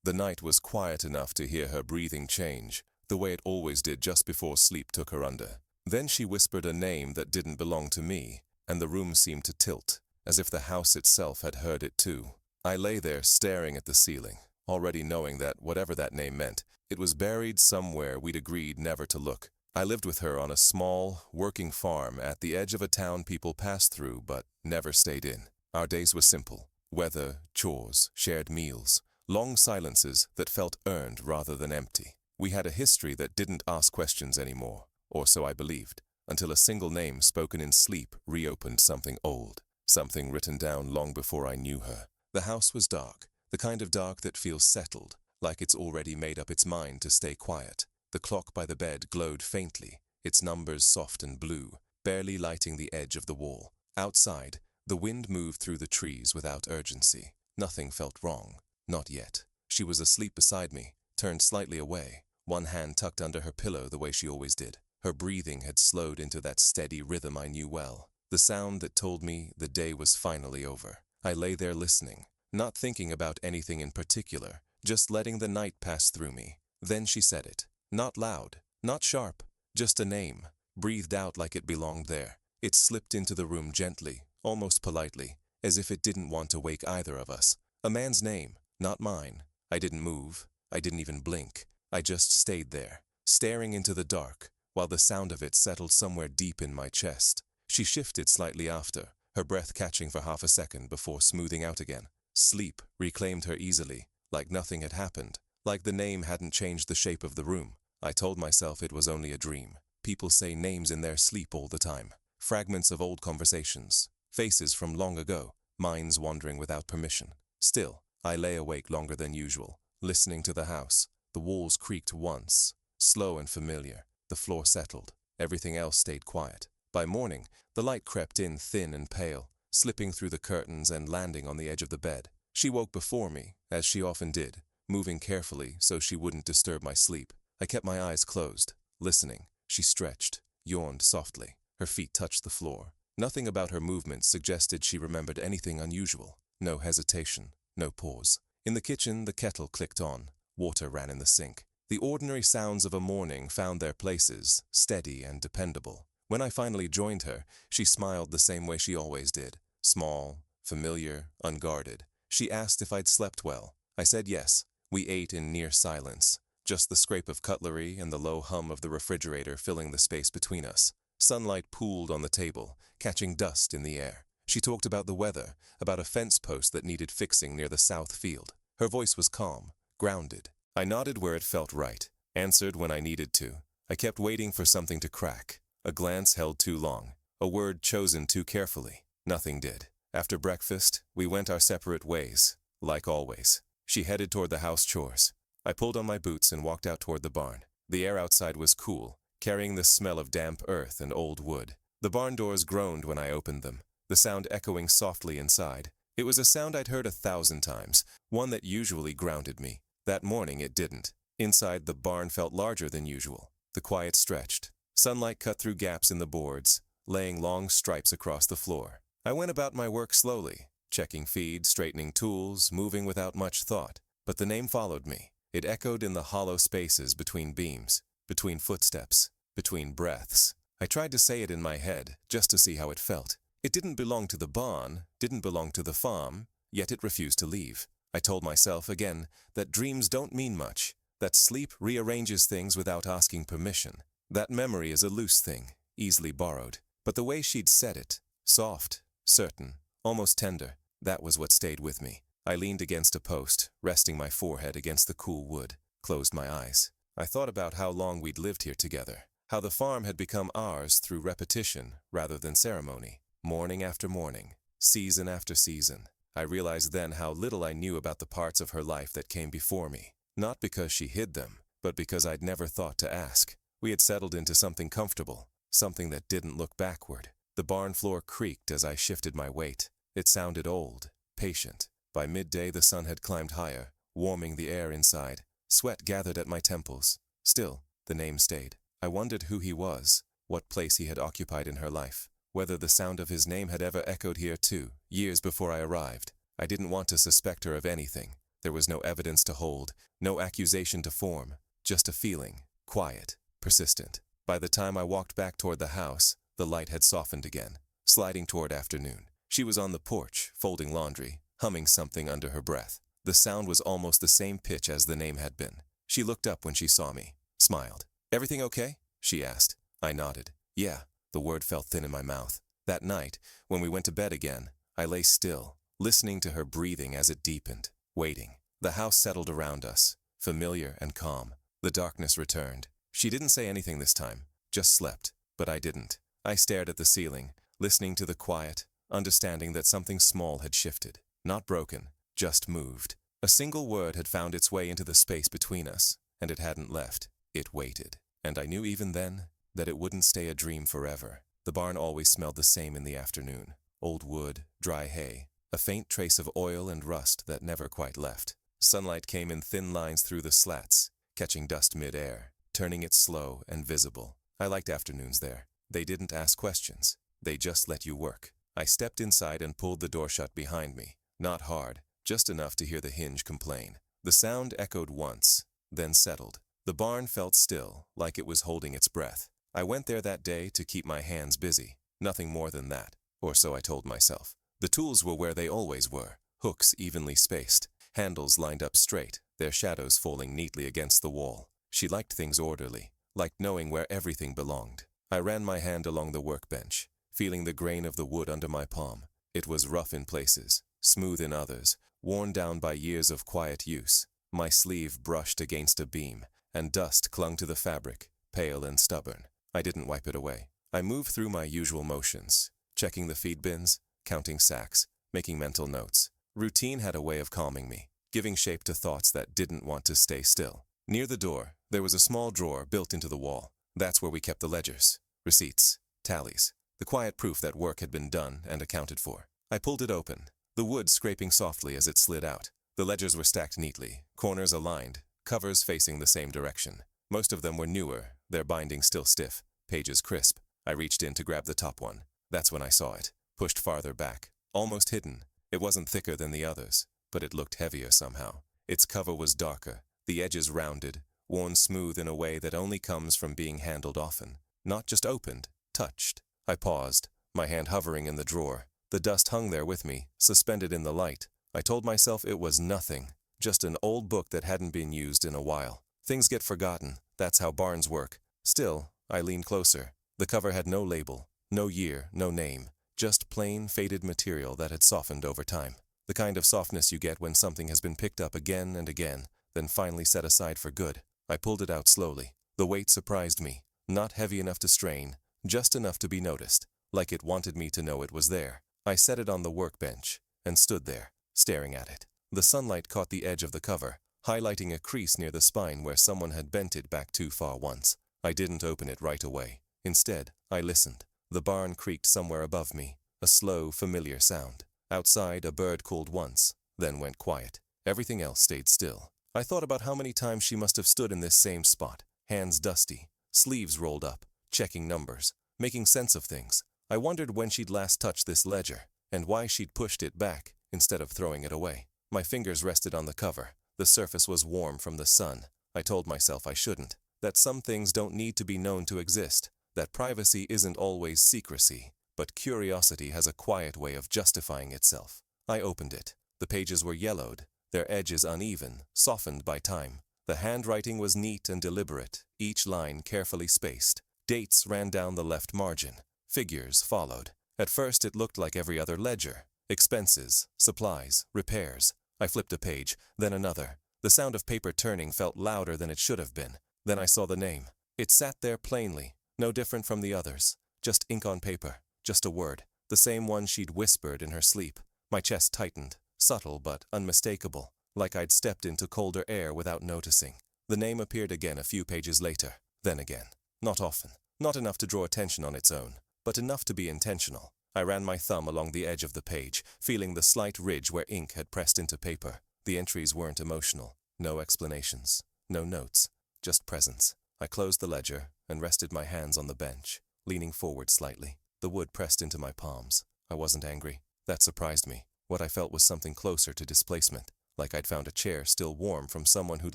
The night was quiet enough to hear her breathing change, the way it always did just before sleep took her under. Then she whispered a name that didn't belong to me, and the room seemed to tilt, as if the house itself had heard it too. I lay there staring at the ceiling, already knowing that whatever that name meant, it was buried somewhere we'd agreed never to look. I lived with her on a small, working farm at the edge of a town people passed through but never stayed in. Our days were simple: weather, chores, shared meals, long silences that felt earned rather than empty. We had a history that didn't ask questions anymore, or so I believed, until a single name spoken in sleep reopened something old, something written down long before I knew her. The house was dark, the kind of dark that feels settled, like it's already made up its mind to stay quiet. The clock by the bed glowed faintly, its numbers soft and blue, barely lighting the edge of the wall. Outside, the wind moved through the trees without urgency. Nothing felt wrong. Not yet. She was asleep beside me, turned slightly away, one hand tucked under her pillow the way she always did. Her breathing had slowed into that steady rhythm I knew well, the sound that told me the day was finally over. I lay there listening, not thinking about anything in particular, just letting the night pass through me. Then she said it. Not loud, not sharp, just a name, breathed out like it belonged there. It slipped into the room gently, almost politely, as if it didn't want to wake either of us. A man's name, not mine. I didn't move. I didn't even blink. I just stayed there, staring into the dark, while the sound of it settled somewhere deep in my chest. She shifted slightly after, her breath catching for half a second before smoothing out again. Sleep reclaimed her easily, like nothing had happened, like the name hadn't changed the shape of the room. I told myself it was only a dream. People say names in their sleep all the time. Fragments of old conversations, faces from long ago, minds wandering without permission. Still, I lay awake longer than usual, listening to the house. The walls creaked once, slow and familiar. The floor settled. Everything else stayed quiet. By morning, the light crept in thin and pale, slipping through the curtains and landing on the edge of the bed. She woke before me, as she often did, moving carefully so she wouldn't disturb my sleep. I kept my eyes closed, listening. She stretched, yawned softly. Her feet touched the floor. Nothing about her movements suggested she remembered anything unusual. No hesitation, no pause. In the kitchen, the kettle clicked on. Water ran in the sink. The ordinary sounds of a morning found their places, steady and dependable. When I finally joined her, she smiled the same way she always did. Small, familiar, unguarded. She asked if I'd slept well. I said yes. We ate in near silence, just the scrape of cutlery and the low hum of the refrigerator filling the space between us. Sunlight pooled on the table, catching dust in the air. She talked about the weather, about a fence post that needed fixing near the south field. Her voice was calm, grounded. I nodded where it felt right, answered when I needed to. I kept waiting for something to crack. A glance held too long, a word chosen too carefully. Nothing did. After breakfast, we went our separate ways, like always. She headed toward the house chores. I pulled on my boots and walked out toward the barn. The air outside was cool, carrying the smell of damp earth and old wood. The barn doors groaned when I opened them, the sound echoing softly inside. It was a sound I'd heard 1,000 times, one that usually grounded me. That morning it didn't. Inside, the barn felt larger than usual. The quiet stretched. Sunlight cut through gaps in the boards, laying long stripes across the floor. I went about my work slowly, checking feed, straightening tools, moving without much thought. But the name followed me. It echoed in the hollow spaces between beams, between footsteps, between breaths. I tried to say it in my head, just to see how it felt. It didn't belong to the barn, didn't belong to the farm, yet it refused to leave. I told myself again that dreams don't mean much, that sleep rearranges things without asking permission, that memory is a loose thing, easily borrowed. But the way she'd said it, soft, certain, almost tender, that was what stayed with me. I leaned against a post, resting my forehead against the cool wood, closed my eyes. I thought about how long we'd lived here together, how the farm had become ours through repetition rather than ceremony, morning after morning, season after season. I realized then how little I knew about the parts of her life that came before me, not because she hid them, but because I'd never thought to ask. We had settled into something comfortable, something that didn't look backward. The barn floor creaked as I shifted my weight. It sounded old, patient. By midday the sun had climbed higher, warming the air inside. Sweat gathered at my temples. Still, the name stayed. I wondered who he was, what place he had occupied in her life, whether the sound of his name had ever echoed here too, years before I arrived. I didn't want to suspect her of anything. There was no evidence to hold, no accusation to form, just a feeling, quiet, persistent. By the time I walked back toward the house, the light had softened again, sliding toward afternoon. She was on the porch, folding laundry, humming something under her breath. The sound was almost the same pitch as the name had been. She looked up when she saw me, smiled. "Everything okay?" she asked. I nodded. "Yeah." The word felt thin in my mouth. That night, when we went to bed again, I lay still, listening to her breathing as it deepened, waiting. The house settled around us, familiar and calm. The darkness returned. She didn't say anything this time, just slept, but I didn't. I stared at the ceiling, listening to the quiet, understanding that something small had shifted. Not broken, just moved. A single word had found its way into the space between us, and it hadn't left. It waited. And I knew even then that it wouldn't stay a dream forever. The barn always smelled the same in the afternoon. Old wood, dry hay, a faint trace of oil and rust that never quite left. Sunlight came in thin lines through the slats, catching dust mid-air, turning it slow and visible. I liked afternoons there. They didn't ask questions. They just let you work. I stepped inside and pulled the door shut behind me. Not hard, just enough to hear the hinge complain. The sound echoed once, then settled. The barn felt still, like it was holding its breath. I went there that day to keep my hands busy. Nothing more than that, or so I told myself. The tools were where they always were, hooks evenly spaced, handles lined up straight, their shadows falling neatly against the wall. She liked things orderly, liked knowing where everything belonged. I ran my hand along the workbench, feeling the grain of the wood under my palm. It was rough in places, smooth in others, worn down by years of quiet use. My sleeve brushed against a beam, and dust clung to the fabric, pale and stubborn. I didn't wipe it away. I moved through my usual motions, checking the feed bins, counting sacks, making mental notes. Routine had a way of calming me, giving shape to thoughts that didn't want to stay still. Near the door, there was a small drawer built into the wall. That's where we kept the ledgers, receipts, tallies, the quiet proof that work had been done and accounted for. I pulled it open, the wood scraping softly as it slid out. The ledgers were stacked neatly, corners aligned, covers facing the same direction. Most of them were newer, their binding still stiff, pages crisp. I reached in to grab the top one. That's when I saw it, pushed farther back, almost hidden. It wasn't thicker than the others, but it looked heavier somehow. Its cover was darker, the edges rounded, worn smooth in a way that only comes from being handled often. Not just opened, touched. I paused, my hand hovering in the drawer. The dust hung there with me, suspended in the light. I told myself it was nothing, just an old book that hadn't been used in a while. Things get forgotten, that's how barns work. Still, I leaned closer. The cover had no label, no year, no name, just plain, faded material that had softened over time. The kind of softness you get when something has been picked up again and again, then finally set aside for good. I pulled it out slowly. The weight surprised me, not heavy enough to strain, just enough to be noticed, like it wanted me to know it was there. I set it on the workbench, and stood there, staring at it. The sunlight caught the edge of the cover, highlighting a crease near the spine where someone had bent it back too far once. I didn't open it right away. Instead, I listened. The barn creaked somewhere above me, a slow, familiar sound. Outside, a bird called once, then went quiet. Everything else stayed still. I thought about how many times she must have stood in this same spot, hands dusty, sleeves rolled up, checking numbers, making sense of things. I wondered when she'd last touched this ledger, and why she'd pushed it back instead of throwing it away. My fingers rested on the cover. The surface was warm from the sun. I told myself I shouldn't, that some things don't need to be known to exist, that privacy isn't always secrecy, but curiosity has a quiet way of justifying itself. I opened it. The pages were yellowed, their edges uneven, softened by time. The handwriting was neat and deliberate, each line carefully spaced. Dates ran down the left margin. Figures followed. At first it looked like every other ledger. Expenses, supplies, repairs. I flipped a page, then another. The sound of paper turning felt louder than it should have been. Then I saw the name. It sat there plainly, no different from the others. Just ink on paper, just a word. The same one she'd whispered in her sleep. My chest tightened, subtle but unmistakable, like I'd stepped into colder air without noticing. The name appeared again a few pages later, then again. Not often, not enough to draw attention on its own, but enough to be intentional. I ran my thumb along the edge of the page, feeling the slight ridge where ink had pressed into paper. The entries weren't emotional. No explanations. No notes. Just presence. I closed the ledger and rested my hands on the bench, leaning forward slightly. The wood pressed into my palms. I wasn't angry. That surprised me. What I felt was something closer to displacement. like I'd found a chair still warm from someone who'd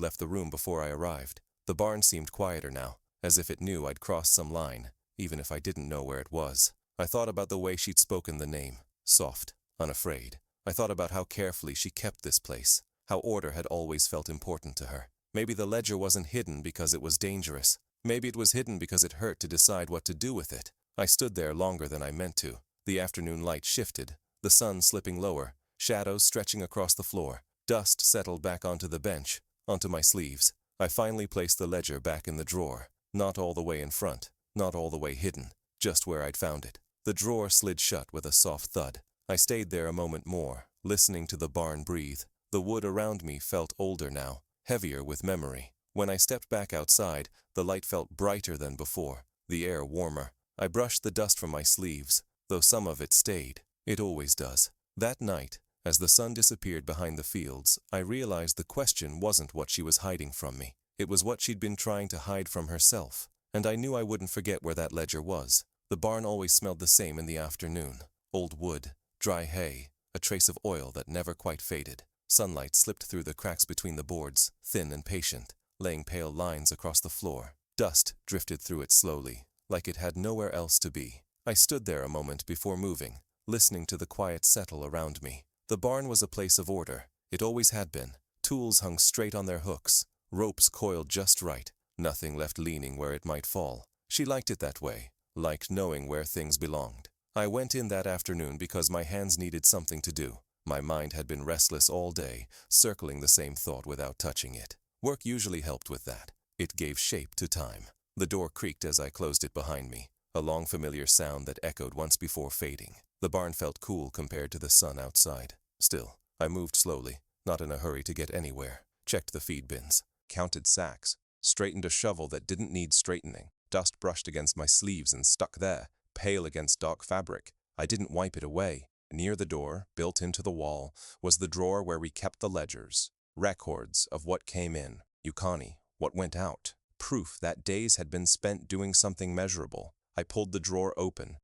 left the room before I arrived. The barn seemed quieter now, as if it knew I'd crossed some line, even if I didn't know where it was. I thought about the way she'd spoken the name, soft, unafraid. I thought about how carefully she kept this place, how order had always felt important to her. Maybe the ledger wasn't hidden because it was dangerous. Maybe it was hidden because it hurt to decide what to do with it. I stood there longer than I meant to. The afternoon light shifted, the sun slipping lower, shadows stretching across the floor. Dust settled back onto the bench, onto my sleeves. I finally placed the ledger back in the drawer, not all the way in front, not all the way hidden, just where I'd found it. The drawer slid shut with a soft thud. I stayed there a moment more, listening to the barn breathe. The wood around me felt older now, heavier with memory. When I stepped back outside, the light felt brighter than before, the air warmer. I brushed the dust from my sleeves, though some of it stayed. It always does. That night, as the sun disappeared behind the fields, I realized the question wasn't what she was hiding from me. It was what she'd been trying to hide from herself. And I knew I wouldn't forget where that ledger was. The barn always smelled the same in the afternoon. Old wood, dry hay, a trace of oil that never quite faded. Sunlight slipped through the cracks between the boards, thin and patient, laying pale lines across the floor. Dust drifted through it slowly, like it had nowhere else to be. I stood there a moment before moving, listening to the quiet settle around me. The barn was a place of order. It always had been. Tools hung straight on their hooks, ropes coiled just right, nothing left leaning where it might fall. She liked it that way, liked knowing where things belonged. I went in that afternoon because my hands needed something to do. My mind had been restless all day, circling the same thought without touching it. Work usually helped with that. It gave shape to time. The door creaked as I closed it behind me, a long familiar sound that echoed once before fading. The barn felt cool compared to the sun outside. Still, I moved slowly, not in a hurry to get anywhere. Checked the feed bins, counted sacks, straightened a shovel that didn't need straightening. Dust brushed against my sleeves and stuck there, pale against dark fabric. I didn't wipe it away. Near the door, built into the wall, was the drawer where we kept the ledgers. Records of what came in, Yukani, what went out. Proof that days had been spent doing something measurable. I pulled the drawer open.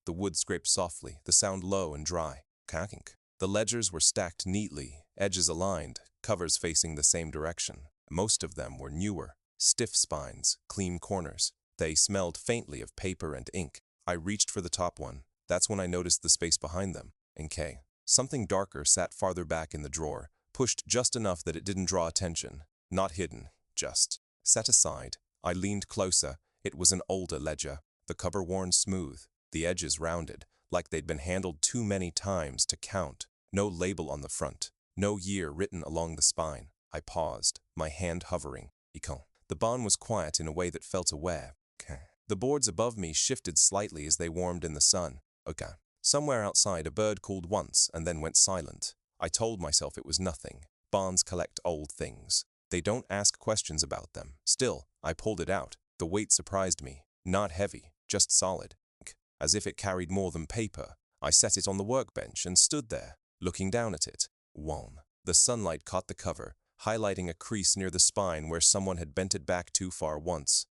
The wood scraped softly, the sound low and dry. Kakink. The ledgers were stacked neatly, edges aligned, covers facing the same direction. Most of them were newer, stiff spines, clean corners. They smelled faintly of paper and ink. I reached for the top one. That's when I noticed the space behind them. Okay. Something darker sat farther back in the drawer, pushed just enough that it didn't draw attention. Not hidden, just set aside. I leaned closer. It was an older ledger, the cover worn smooth, the edges rounded, like they'd been handled too many times to count. No label on the front, no year written along the spine. I paused, my hand hovering. The barn was quiet in a way that felt aware. The boards above me shifted slightly as they warmed in the sun. Somewhere outside a bird called once and then went silent. I told myself it was nothing. Barns collect old things. They don't ask questions about them. Still, I pulled it out. The weight surprised me. Not heavy, just solid. As if it carried more than paper. I set it on the workbench and stood there, looking down at it. Whoa. The sunlight caught the cover, highlighting a crease near the spine where someone had bent it back too far once.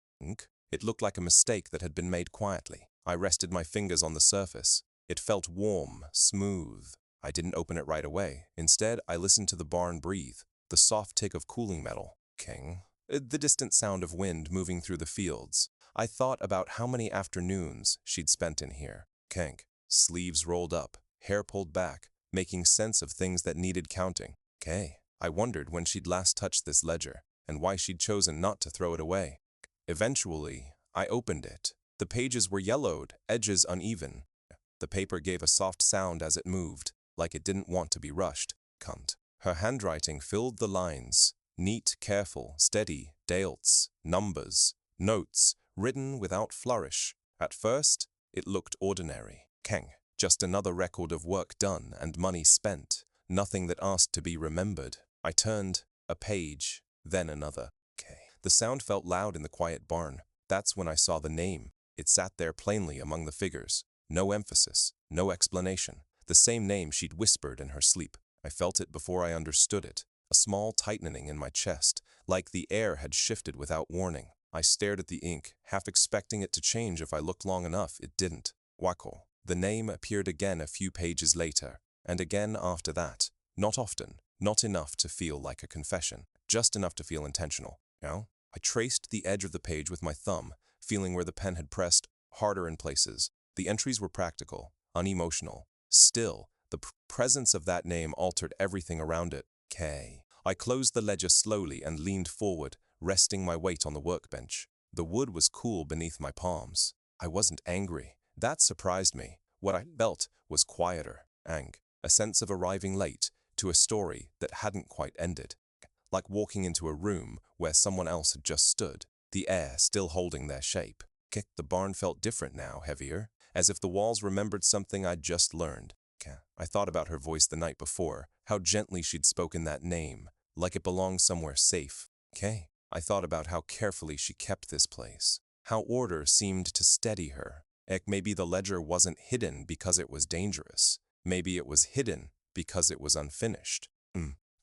It looked like a mistake that had been made quietly. I rested my fingers on the surface. It felt warm, smooth. I didn't open it right away. Instead, I listened to the barn breathe, the soft tick of cooling metal. The distant sound of wind moving through the fields. I thought about how many afternoons she'd spent in here. Sleeves rolled up, hair pulled back, making sense of things that needed counting. I wondered when she'd last touched this ledger, and why she'd chosen not to throw it away. Eventually, I opened it. The pages were yellowed, edges uneven. The paper gave a soft sound as it moved, like it didn't want to be rushed. Her handwriting filled the lines. Neat, careful, steady, dates, numbers, notes, written without flourish. At first, it looked ordinary. Just another record of work done and money spent. Nothing that asked to be remembered. I turned a page, then another. The sound felt loud in the quiet barn. That's when I saw the name. It sat there plainly among the figures. No emphasis, no explanation. The same name she'd whispered in her sleep. I felt it before I understood it. A small tightening in my chest, like the air had shifted without warning. I stared at the ink, half expecting it to change if I looked long enough. It didn't. Wako. The name appeared again a few pages later, and again after that. Not often, Not enough to feel like a confession, just enough to feel intentional. I traced the edge of the page with my thumb, feeling where the pen had pressed harder in places. The entries were practical, unemotional. Still, the presence of that name altered everything around it. K. I closed the ledger slowly and leaned forward, resting my weight on the workbench. The wood was cool beneath my palms. I wasn't angry. That surprised me. What I felt was quieter, a sense of arriving late to a story that hadn't quite ended. Like walking into a room where someone else had just stood, the air still holding their shape. The barn felt different now, heavier, as if the walls remembered something I'd just learned. I thought about her voice the night before, how gently she'd spoken that name, like it belonged somewhere safe. I thought about how carefully she kept this place, how order seemed to steady her. Maybe the ledger wasn't hidden because it was dangerous. Maybe it was hidden because it was unfinished.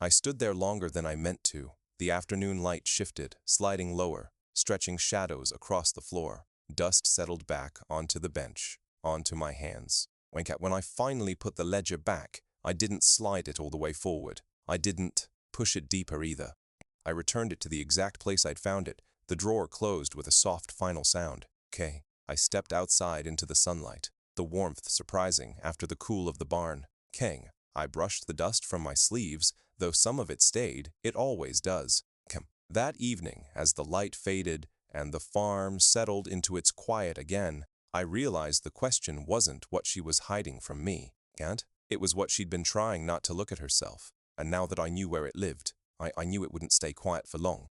I stood there longer than I meant to. The afternoon light shifted, sliding lower, stretching shadows across the floor. Dust settled back onto the bench, onto my hands. When I finally put the ledger back, I didn't slide it all the way forward. I didn't push it deeper either. I returned it to the exact place I'd found it. The drawer closed with a soft final sound. I stepped outside into the sunlight, the warmth surprising after the cool of the barn. I brushed the dust from my sleeves, though some of it stayed. It always does. That evening, as the light faded and the farm settled into its quiet again, I realized the question wasn't what she was hiding from me. It was what she'd been trying not to look at herself. And now that I knew where it lived, I knew it wouldn't stay quiet for long.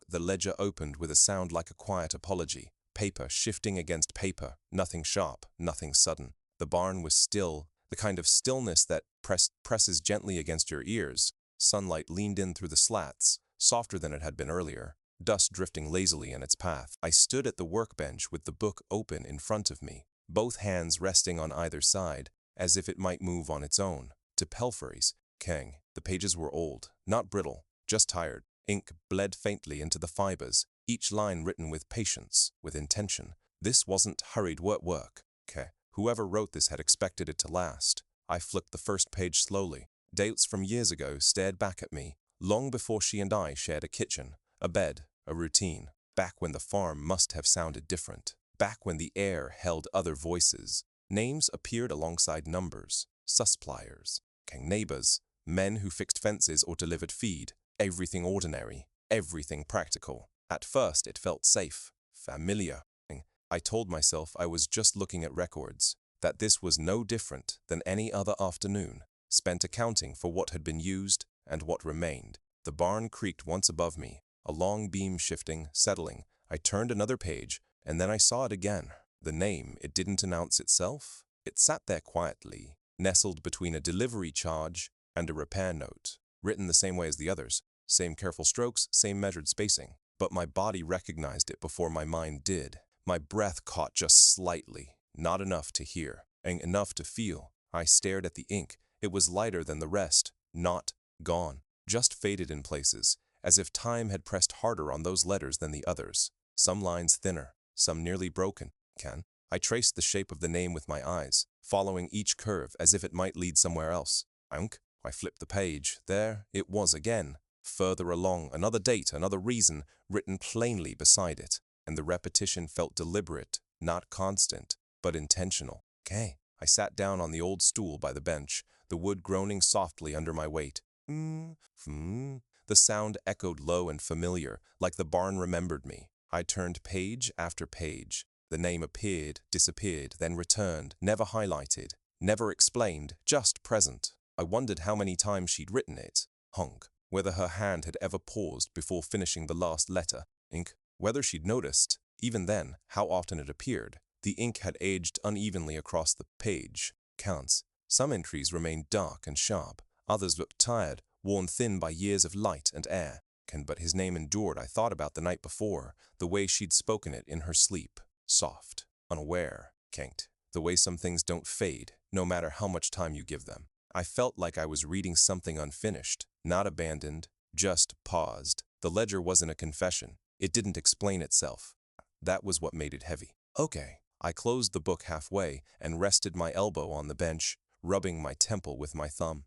The ledger opened with a sound like a quiet apology. Paper shifting against paper, nothing sharp, nothing sudden. The barn was still, the kind of stillness that presses gently against your ears. Sunlight leaned in through the slats, softer than it had been earlier, dust drifting lazily in its path. I stood at the workbench with the book open in front of me, both hands resting on either side, as if it might move on its own. To Pelfrey's, the pages were old, not brittle, just tired. Ink bled faintly into the fibers, each line written with patience, with intention. This wasn't hurried work. Whoever wrote this had expected it to last. I flipped the first page slowly. Dates from years ago stared back at me, long before she and I shared a kitchen, a bed, a routine. Back when the farm must have sounded different. Back when the air held other voices. Names appeared alongside numbers, suppliers, neighbors, men who fixed fences or delivered feed. Everything ordinary, everything practical. At first it felt safe, familiar. I told myself I was just looking at records, that this was no different than any other afternoon, spent accounting for what had been used and what remained. The barn creaked once above me, a long beam shifting, settling. I turned another page, and then I saw it again. The name, it didn't announce itself. It sat there quietly, nestled between a delivery charge and a repair note, written the same way as the others, same careful strokes, same measured spacing. But my body recognized it before my mind did. My breath caught just slightly, not enough to hear, and enough to feel. I stared at the ink. It was lighter than the rest, not gone, just faded in places, as if time had pressed harder on those letters than the others. Some lines thinner, some nearly broken. I traced the shape of the name with my eyes, following each curve as if it might lead somewhere else. I flipped the page. There it was again. Further along, another date, another reason, written plainly beside it. And the repetition felt deliberate, not constant, but intentional. I sat down on the old stool by the bench, the wood groaning softly under my weight. The sound echoed low and familiar, like the barn remembered me. I turned page after page. The name appeared, disappeared, then returned, never highlighted, never explained, just present. I wondered how many times she'd written it. Whether her hand had ever paused before finishing the last letter. Whether she'd noticed, even then, how often it appeared. The ink had aged unevenly across the page. Some entries remained dark and sharp. Others looked tired, worn thin by years of light and air. But his name endured. I thought about the night before, the way she'd spoken it in her sleep. Soft, unaware, the way some things don't fade, no matter how much time you give them. I felt like I was reading something unfinished, not abandoned, just paused. The ledger wasn't a confession. It didn't explain itself. That was what made it heavy. I closed the book halfway and rested my elbow on the bench, rubbing my temple with my thumb.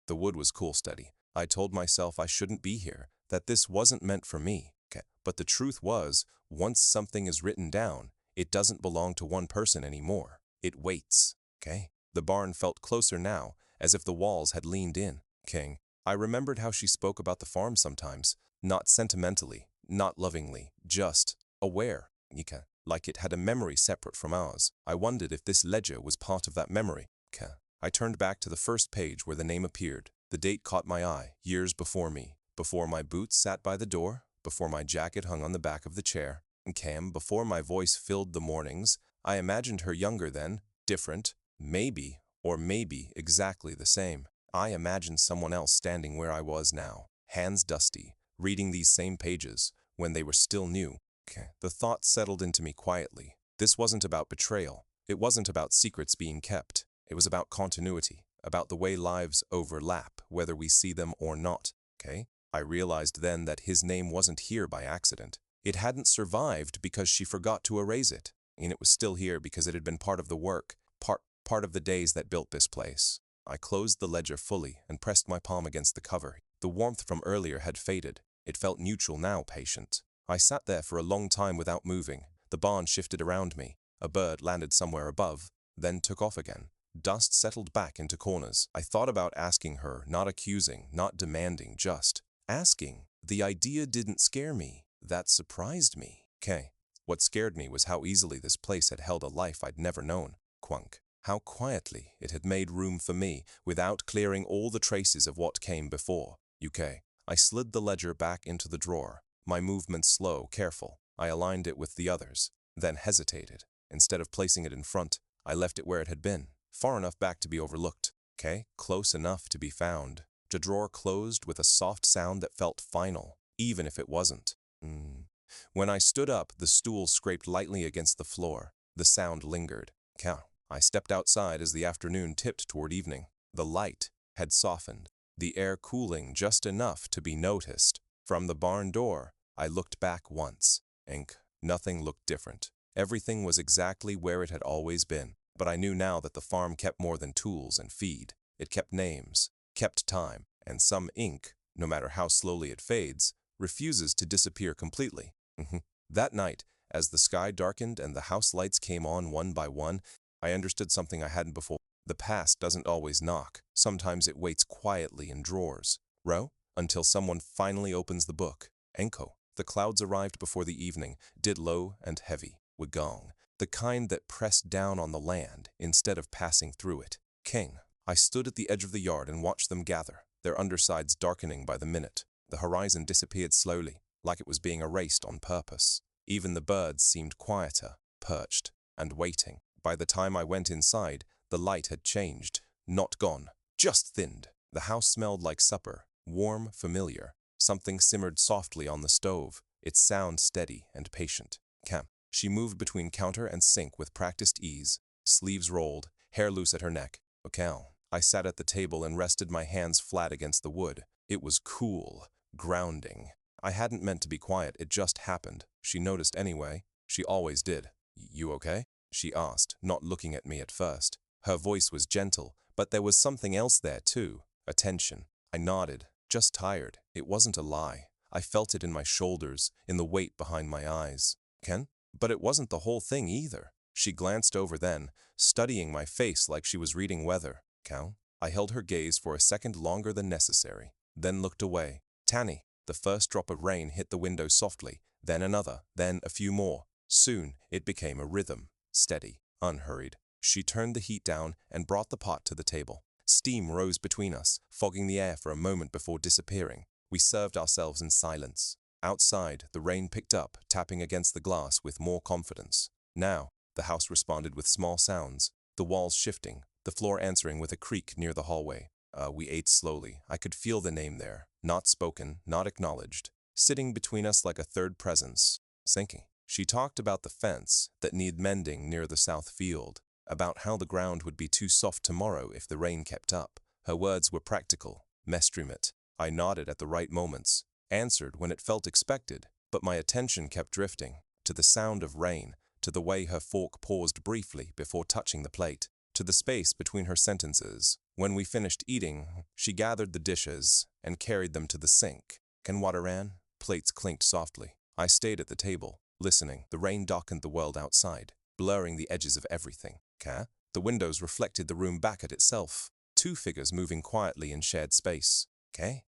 The wood was cool steady. I told myself I shouldn't be here, that this wasn't meant for me. Okay. But the truth was, once something is written down, it doesn't belong to one person anymore. It waits. Okay. The barn felt closer now, as if the walls had leaned in. King. I remembered how she spoke about the farm sometimes, not sentimentally, not lovingly, just aware. Nika. Like it had a memory separate from ours. I wondered if this ledger was part of that memory. Okay. I turned back to the first page where the name appeared. The date caught my eye, years before me, before my boots sat by the door, before my jacket hung on the back of the chair. And Cam, before my voice filled the mornings, I imagined her younger then, different, maybe, or maybe exactly the same. I imagined someone else standing where I was now, hands dusty, reading these same pages, when they were still new. The thought settled into me quietly. This wasn't about betrayal. It wasn't about secrets being kept. It was about continuity, about the way lives overlap, whether we see them or not. I realized then that his name wasn't here by accident. It hadn't survived because she forgot to erase it, and it was still here because it had been part of the work, part of the days that built this place. I closed the ledger fully and pressed my palm against the cover. The warmth from earlier had faded. It felt neutral now, patient. I sat there for a long time without moving. The barn shifted around me. A bird landed somewhere above, then took off again. Dust settled back into corners. I thought about asking her, not accusing, not demanding, just asking. The idea didn't scare me. That surprised me. What scared me was how easily this place had held a life I'd never known. Quunk. How quietly it had made room for me, without clearing all the traces of what came before. I slid the ledger back into the drawer. My movements slow, careful. I aligned it with the others, then hesitated. Instead of placing it in front, I left it where it had been, far enough back to be overlooked. Close enough to be found. The drawer closed with a soft sound that felt final, even if it wasn't. When I stood up, the stool scraped lightly against the floor. The sound lingered. I stepped outside as the afternoon tipped toward evening. The light had softened, the air cooling just enough to be noticed. From the barn door, I looked back once. Nothing looked different. Everything was exactly where it had always been. But I knew now that the farm kept more than tools and feed. It kept names, kept time, and some ink, no matter how slowly it fades, refuses to disappear completely. That night, as the sky darkened and the house lights came on one by one, I understood something I hadn't before. The past doesn't always knock. Sometimes it waits quietly in drawers. Until someone finally opens the book. Enko. The clouds arrived before the evening, did low and heavy. Wigong. The kind that pressed down on the land instead of passing through it. I stood at the edge of the yard and watched them gather, their undersides darkening by the minute. The horizon disappeared slowly, like it was being erased on purpose. Even the birds seemed quieter, perched, and waiting. By the time I went inside, the light had changed, not gone, just thinned. The house smelled like supper, warm, familiar. Something simmered softly on the stove, its sound steady and patient. She moved between counter and sink with practiced ease, sleeves rolled, hair loose at her neck. I sat at the table and rested my hands flat against the wood. It was cool, grounding. I hadn't meant to be quiet, it just happened. She noticed anyway. She always did. "You okay?" she asked, not looking at me at first. Her voice was gentle, but there was something else there too. Attention. I nodded. Just tired. It wasn't a lie. I felt it in my shoulders, in the weight behind my eyes. But it wasn't the whole thing either. She glanced over then, studying my face like she was reading weather. I held her gaze for a second longer than necessary, then looked away. Tanny. The first drop of rain hit the window softly, then another, then a few more. Soon it became a rhythm, steady, unhurried. She turned the heat down and brought the pot to the table. Steam rose between us, fogging the air for a moment before disappearing. We served ourselves in silence. Outside, the rain picked up, tapping against the glass with more confidence. Now, the house responded with small sounds, the walls shifting, the floor answering with a creak near the hallway. We ate slowly. I could feel the name there, not spoken, not acknowledged, sitting between us like a third presence. Sinking. She talked about the fence that needed mending near the south field, about how the ground would be too soft tomorrow if the rain kept up. Her words were practical, mestrimate. I nodded at the right moments, answered when it felt expected, but my attention kept drifting, to the sound of rain, to the way her fork paused briefly before touching the plate. to the space between her sentences. When we finished eating, she gathered the dishes and carried them to the sink. Can water ran? Plates clinked softly. I stayed at the table, listening. The rain darkened the world outside, blurring the edges of everything. The windows reflected the room back at itself. Two figures moving quietly in shared space.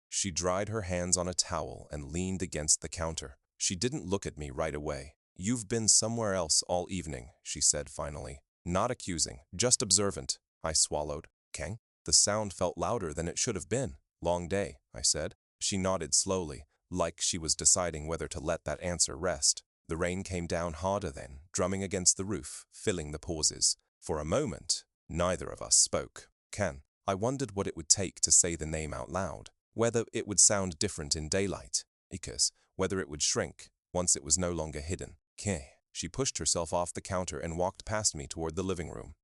She dried her hands on a towel and leaned against the counter. She didn't look at me right away. You've been somewhere else all evening, she said finally. Not accusing, just observant. I swallowed. Kang? The sound felt louder than it should have been. Long day, I said. She nodded slowly, like she was deciding whether to let that answer rest. The rain came down harder then, drumming against the roof, filling the pauses. For a moment, neither of us spoke. I wondered what it would take to say the name out loud. Whether it would sound different in daylight. Whether it would shrink once it was no longer hidden. She pushed herself off the counter and walked past me toward the living room.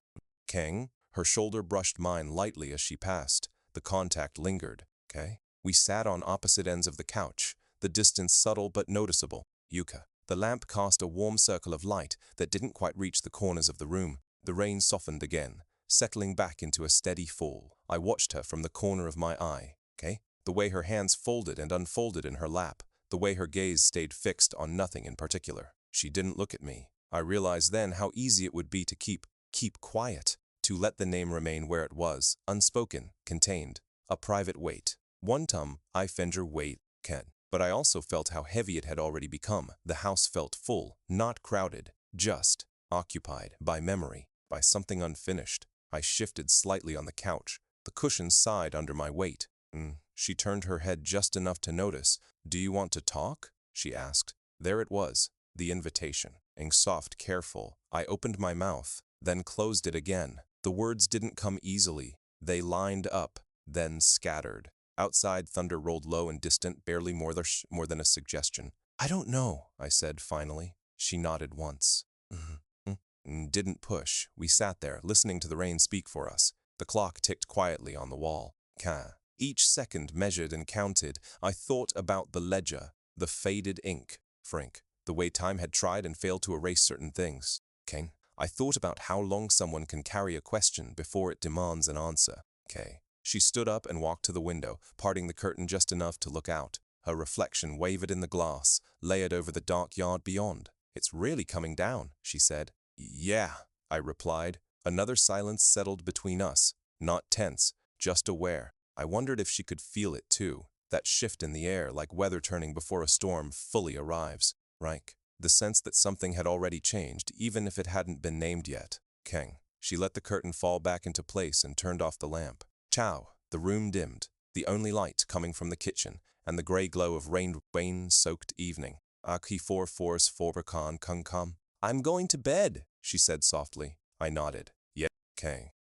Her shoulder brushed mine lightly as she passed. The contact lingered. We sat on opposite ends of the couch, the distance subtle but noticeable. The lamp cast a warm circle of light that didn't quite reach the corners of the room. The rain softened again, settling back into a steady fall. I watched her from the corner of my eye. The way her hands folded and unfolded in her lap, the way her gaze stayed fixed on nothing in particular. She didn't look at me. I realized then how easy it would be to keep quiet, to let the name remain where it was, unspoken, contained, a private weight. One time, I Fenger wait, but I also felt how heavy it had already become. The house felt full, not crowded, just occupied by memory, by something unfinished. I shifted slightly on the couch. The cushions sighed under my weight. She turned her head just enough to notice. Do you want to talk? She asked. There it was, the invitation. Soft, careful. I opened my mouth, then closed it again. The words didn't come easily. They lined up, then scattered. Outside, thunder rolled low and distant, barely more than a suggestion. I don't know, I said finally. She nodded once. Didn't push. We sat there, listening to the rain speak for us. The clock ticked quietly on the wall. Each second measured and counted. I thought about the ledger, the faded ink, the way time had tried and failed to erase certain things. I thought about how long someone can carry a question before it demands an answer. She stood up and walked to the window, parting the curtain just enough to look out. Her reflection wavered in the glass, layered over the dark yard beyond. It's really coming down, she said. Yeah, I replied. Another silence settled between us, not tense, just aware. I wondered if she could feel it too, that shift in the air like weather turning before a storm fully arrives. The sense that something had already changed, even if it hadn't been named yet. She let the curtain fall back into place and turned off the lamp. The room dimmed, the only light coming from the kitchen, and the gray glow of rain-soaked evening. Aki force forbakan kung kam. I'm going to bed, she said softly. I nodded. Yeah.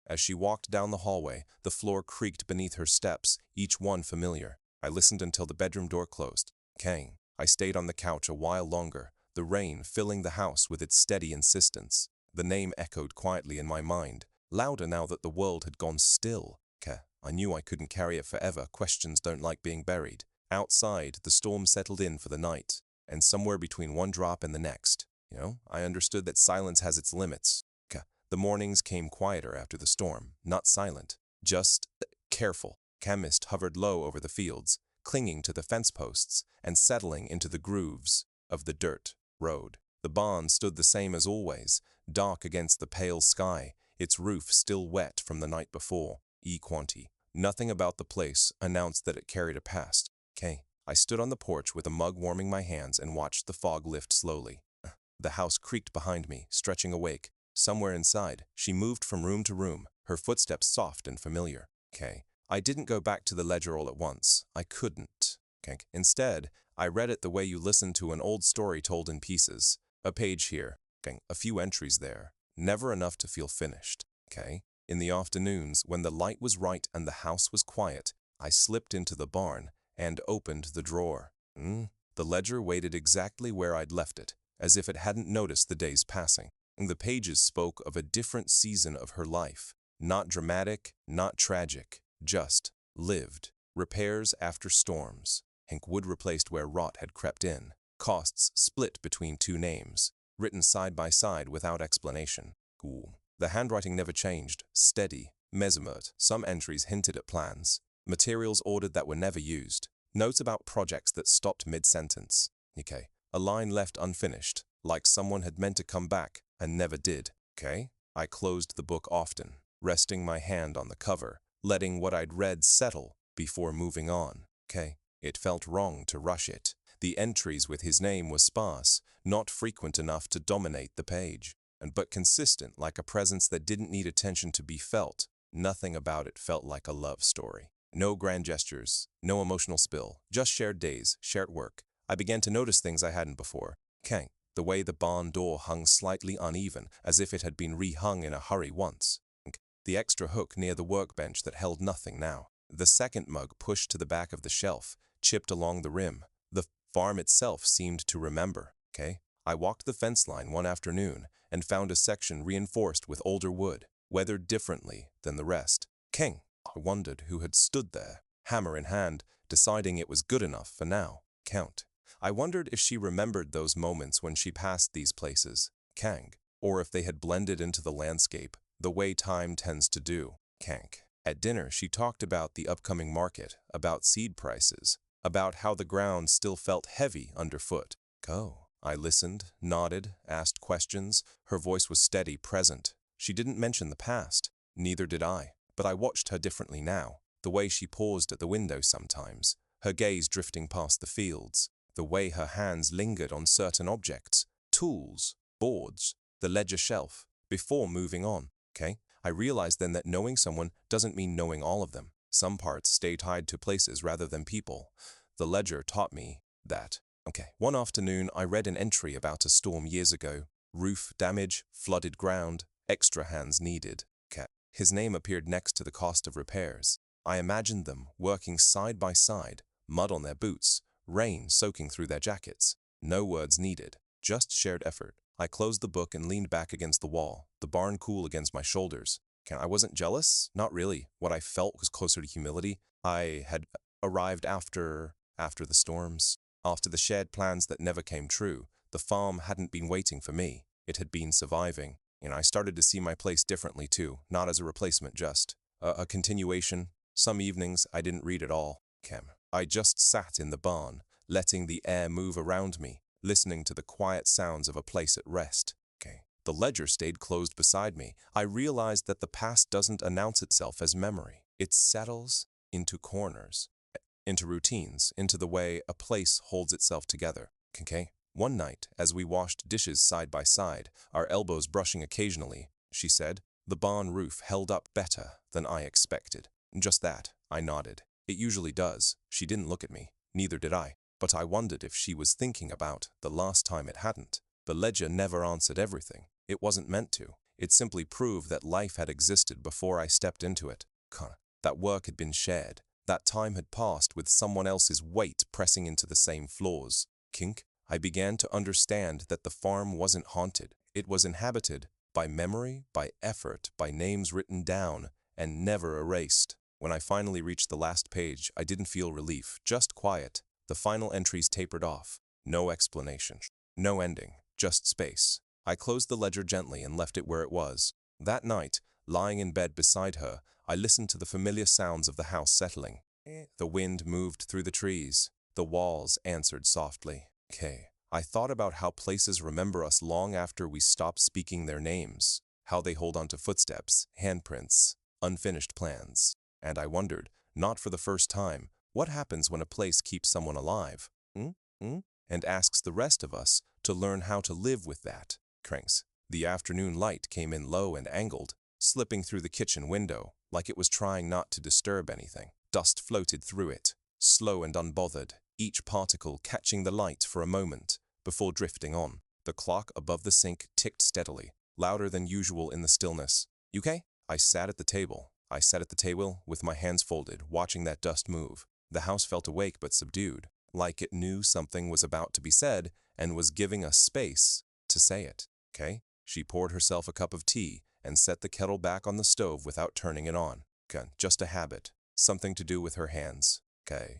As she walked down the hallway, the floor creaked beneath her steps, each one familiar. I listened until the bedroom door closed. I stayed on the couch a while longer, the rain filling the house with its steady insistence. The name echoed quietly in my mind, louder now that the world had gone still. I knew I couldn't carry it forever. Questions don't like being buried. Outside, the storm settled in for the night, and somewhere between one drop and the next, I understood that silence has its limits. The mornings came quieter after the storm, not silent, just careful. Mist hovered low over the fields, clinging to the fence posts and settling into the grooves of the dirt road. The barn stood the same as always, dark against the pale sky, its roof still wet from the night before. Quanti. Nothing about the place announced that it carried a past. I stood on the porch with a mug warming my hands and watched the fog lift slowly. The house creaked behind me, stretching awake. Somewhere inside, she moved from room to room, her footsteps soft and familiar. I didn't go back to the ledger all at once. I couldn't. Instead, I read it the way you listen to an old story told in pieces. A page here, a few entries there. Never enough to feel finished. In the afternoons, when the light was right and the house was quiet, I slipped into the barn and opened the drawer. The ledger waited exactly where I'd left it, as if it hadn't noticed the days passing. The pages spoke of a different season of her life. Not dramatic, not tragic, just lived. Repairs after storms. Wood replaced where rot had crept in. Costs split between two names, written side by side without explanation. The handwriting never changed, steady, mesmered. Some entries hinted at plans, materials ordered that were never used, notes about projects that stopped mid-sentence. Okay, a line left unfinished, like someone had meant to come back and never did. Okay, I closed the book often, resting my hand on the cover, letting what I'd read settle before moving on. Okay, it felt wrong to rush it. The entries with his name were sparse, not frequent enough to dominate the page, but consistent, like a presence that didn't need attention to be felt. Nothing about it felt like a love story. No grand gestures, no emotional spill, just shared days, shared work. I began to notice things I hadn't before. Okay, the way the barn door hung slightly uneven, as if it had been rehung in a hurry once. The extra hook near the workbench that held nothing now. The second mug pushed to the back of the shelf, chipped along the rim. The farm itself seemed to remember. Okay, I walked the fence line one afternoon and found a section reinforced with older wood, weathered differently than the rest. King, I wondered who had stood there, hammer in hand, deciding it was good enough for now. Count. I wondered if she remembered those moments when she passed these places, Kang, or if they had blended into the landscape, the way time tends to do. Kank. At dinner, she talked about the upcoming market, about seed prices, about how the ground still felt heavy underfoot. Go. I listened, nodded, asked questions. Her voice was steady, present. She didn't mention the past. Neither did I. But I watched her differently now. The way she paused at the window sometimes, her gaze drifting past the fields, the way her hands lingered on certain objects, tools, boards, the ledger shelf, before moving on. Okay? I realized then that knowing someone doesn't mean knowing all of them. Some parts stay tied to places rather than people. The ledger taught me that. Okay. One afternoon, I read an entry about a storm years ago. Roof damage, flooded ground, extra hands needed. Okay. His name appeared next to the cost of repairs. I imagined them working side by side, mud on their boots, rain soaking through their jackets. No words needed, just shared effort. I closed the book and leaned back against the wall, the barn cool against my shoulders. I wasn't jealous, not really. What I felt was closer to humility. I had arrived after the storms, after the shared plans that never came true. The farm hadn't been waiting for me. It had been surviving. I started to see my place differently too, not as a replacement, just a continuation. Some evenings I didn't read at all. I just sat in the barn, letting the air move around me, listening to the quiet sounds of a place at rest. The ledger stayed closed beside me. I realized that the past doesn't announce itself as memory. It settles into corners, into routines, into the way a place holds itself together. One night, as we washed dishes side by side, our elbows brushing occasionally, she said, "The barn roof held up better than I expected." Just that, I nodded. It usually does. She didn't look at me. Neither did I. But I wondered if she was thinking about the last time it hadn't. The ledger never answered everything. It wasn't meant to. It simply proved that life had existed before I stepped into it. That work had been shared. That time had passed with someone else's weight pressing into the same flaws. I began to understand that the farm wasn't haunted. It was inhabited by memory, by effort, by names written down and never erased. When I finally reached the last page, I didn't feel relief, just quiet. The final entries tapered off. No explanation. No ending. Just space. I closed the ledger gently and left it where it was. That night, lying in bed beside her, I listened to the familiar sounds of the house settling. The wind moved through the trees. The walls answered softly. I thought about how places remember us long after we stop speaking their names, how they hold on to footsteps, handprints, unfinished plans. And I wondered, not for the first time, what happens when a place keeps someone alive? And asks the rest of us to learn how to live with that. The afternoon light came in low and angled, slipping through the kitchen window, like it was trying not to disturb anything. Dust floated through it, slow and unbothered, each particle catching the light for a moment, before drifting on. The clock above the sink ticked steadily, louder than usual in the stillness. "You okay?" I sat at the table. With my hands folded, watching that dust move. The house felt awake but subdued, like it knew something was about to be said and was giving us space to say it. She poured herself a cup of tea and set the kettle back on the stove without turning it on. Just a habit. Something to do with her hands.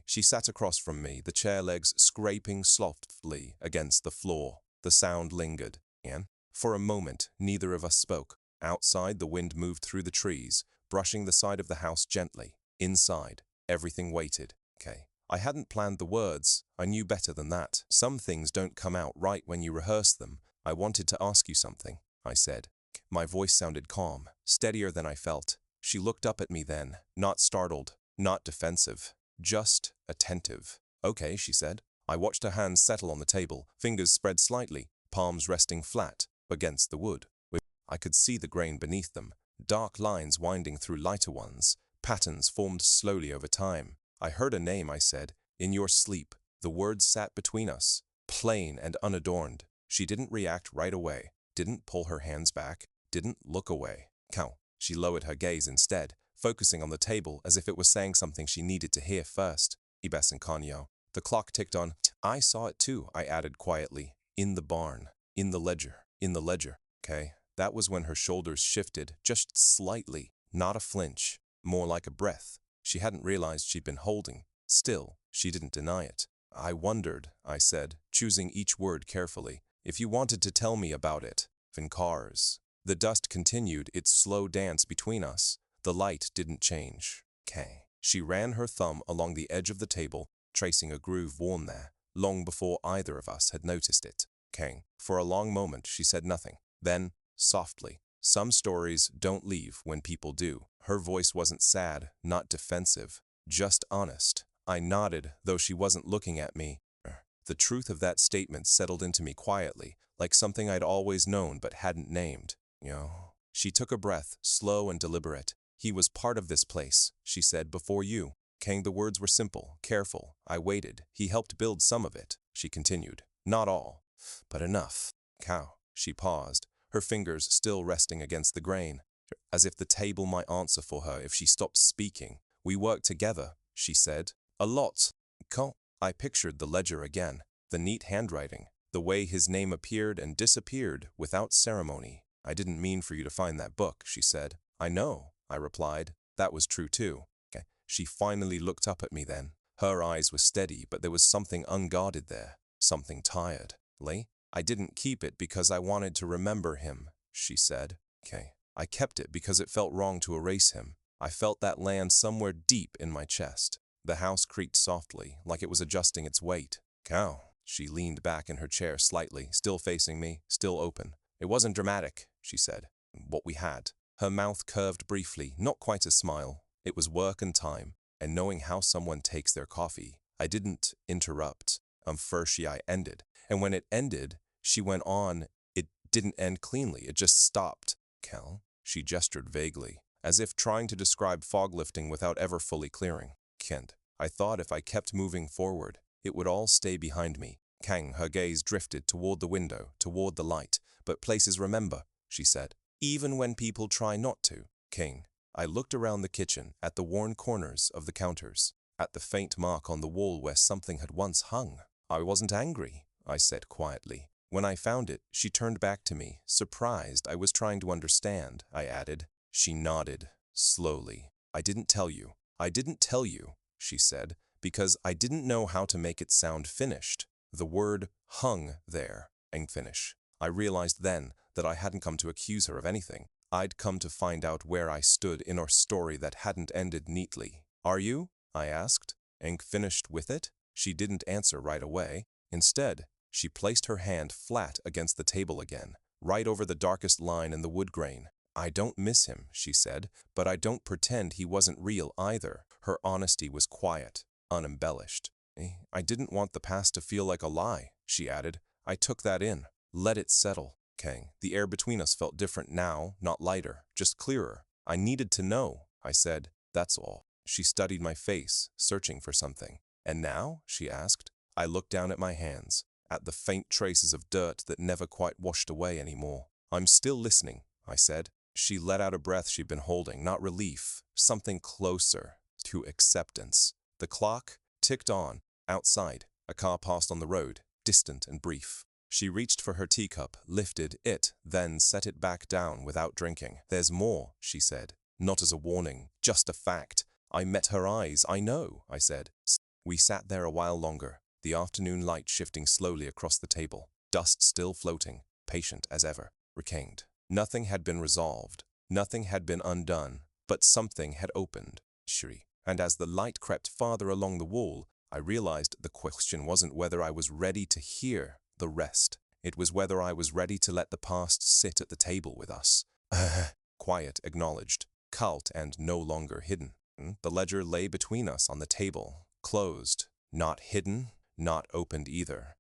She sat across from me, the chair legs scraping softly against the floor. The sound lingered. And for a moment, neither of us spoke. Outside, the wind moved through the trees, brushing the side of the house gently. Inside, everything waited. Okay. I hadn't planned the words. I knew better than that. Some things don't come out right when you rehearse them. I wanted to ask you something, I said. My voice sounded calm, steadier than I felt. She looked up at me then, not startled, not defensive, just attentive. Okay, she said. I watched her hands settle on the table, fingers spread slightly, palms resting flat against the wood. I could see the grain beneath them, dark lines winding through lighter ones, patterns formed slowly over time. I heard a name, I said, in your sleep. The words sat between us, plain and unadorned. She didn't react right away, didn't pull her hands back, didn't look away. Cow. She lowered her gaze instead, focusing on the table as if it was saying something she needed to hear first. Ibes and Kanyo. The clock ticked on. I saw it too, I added quietly. In the barn. In the ledger. In the ledger. Okay. That was when her shoulders shifted, just slightly, not a flinch, more like a breath. She hadn't realized she'd been holding. Still, she didn't deny it. I wondered, I said, choosing each word carefully, if you wanted to tell me about it. Vinkars. The dust continued its slow dance between us. The light didn't change. Okay. She ran her thumb along the edge of the table, tracing a groove worn there, long before either of us had noticed it. Okay. For a long moment, she said nothing. Then, softly, some stories don't leave when people do. Her voice wasn't sad, not defensive, just honest. I nodded, though she wasn't looking at me. The truth of that statement settled into me quietly, like something I'd always known but hadn't named. She took a breath, slow and deliberate. He was part of this place, she said, before you. Kang, the words were simple, careful. I waited. He helped build some of it, she continued. Not all, but enough. Cow. She paused, her fingers still resting against the grain, as if the table might answer for her if she stopped speaking. We worked together, she said. A lot. I pictured the ledger again, the neat handwriting, the way his name appeared and disappeared without ceremony. I didn't mean for you to find that book, she said. I know, I replied. That was true too. She finally looked up at me then. Her eyes were steady, but there was something unguarded there, something tired. I didn't keep it because I wanted to remember him, she said. I kept it because it felt wrong to erase him. I felt that land somewhere deep in my chest. The house creaked softly, like it was adjusting its weight. Cow. She leaned back in her chair slightly, still facing me, still open. It wasn't dramatic, she said. What we had. Her mouth curved briefly, not quite a smile. It was work and time, and knowing how someone takes their coffee. I didn't interrupt. First I ended. And when it ended, she went on. It didn't end cleanly, it just stopped. Kel? She gestured vaguely, as if trying to describe fog lifting without ever fully clearing. Kent. I thought if I kept moving forward, it would all stay behind me. Kang, her gaze drifted toward the window, toward the light. But places remember, she said, even when people try not to. King. I looked around the kitchen, at the worn corners of the counters, at the faint mark on the wall where something had once hung. I wasn't angry, I said quietly. When I found it, she turned back to me, surprised I was trying to understand, I added. She nodded, slowly. I didn't tell you, she said, because I didn't know how to make it sound finished. The word hung there, and finish. I realized then that I hadn't come to accuse her of anything. I'd come to find out where I stood in our story that hadn't ended neatly. Are you? I asked. And finished with it? She didn't answer right away. Instead, she placed her hand flat against the table again, right over the darkest line in the wood grain. I don't miss him, she said, but I don't pretend he wasn't real either. Her honesty was quiet, unembellished. I didn't want the past to feel like a lie, she added. I took that in. Let it settle. Kang. The air between us felt different now, not lighter, just clearer. I needed to know, I said. That's all. She studied my face, searching for something. And now? She asked. I looked down at my hands, at the faint traces of dirt that never quite washed away anymore. I'm still listening, I said. She let out a breath she'd been holding, not relief, something closer to acceptance. The clock ticked on. Outside, a car passed on the road, distant and brief. She reached for her teacup, lifted it, then set it back down without drinking. There's more, she said, not as a warning, just a fact. I met her eyes, I know, I said. We sat there a while longer, the afternoon light shifting slowly across the table, dust still floating, patient as ever. Rekained. Nothing had been resolved. Nothing had been undone. But something had opened. Shri. And as the light crept farther along the wall, I realized the question wasn't whether I was ready to hear the rest. It was whether I was ready to let the past sit at the table with us. Quiet acknowledged, cult and no longer hidden. The ledger lay between us on the table, closed, not hidden, not opened either.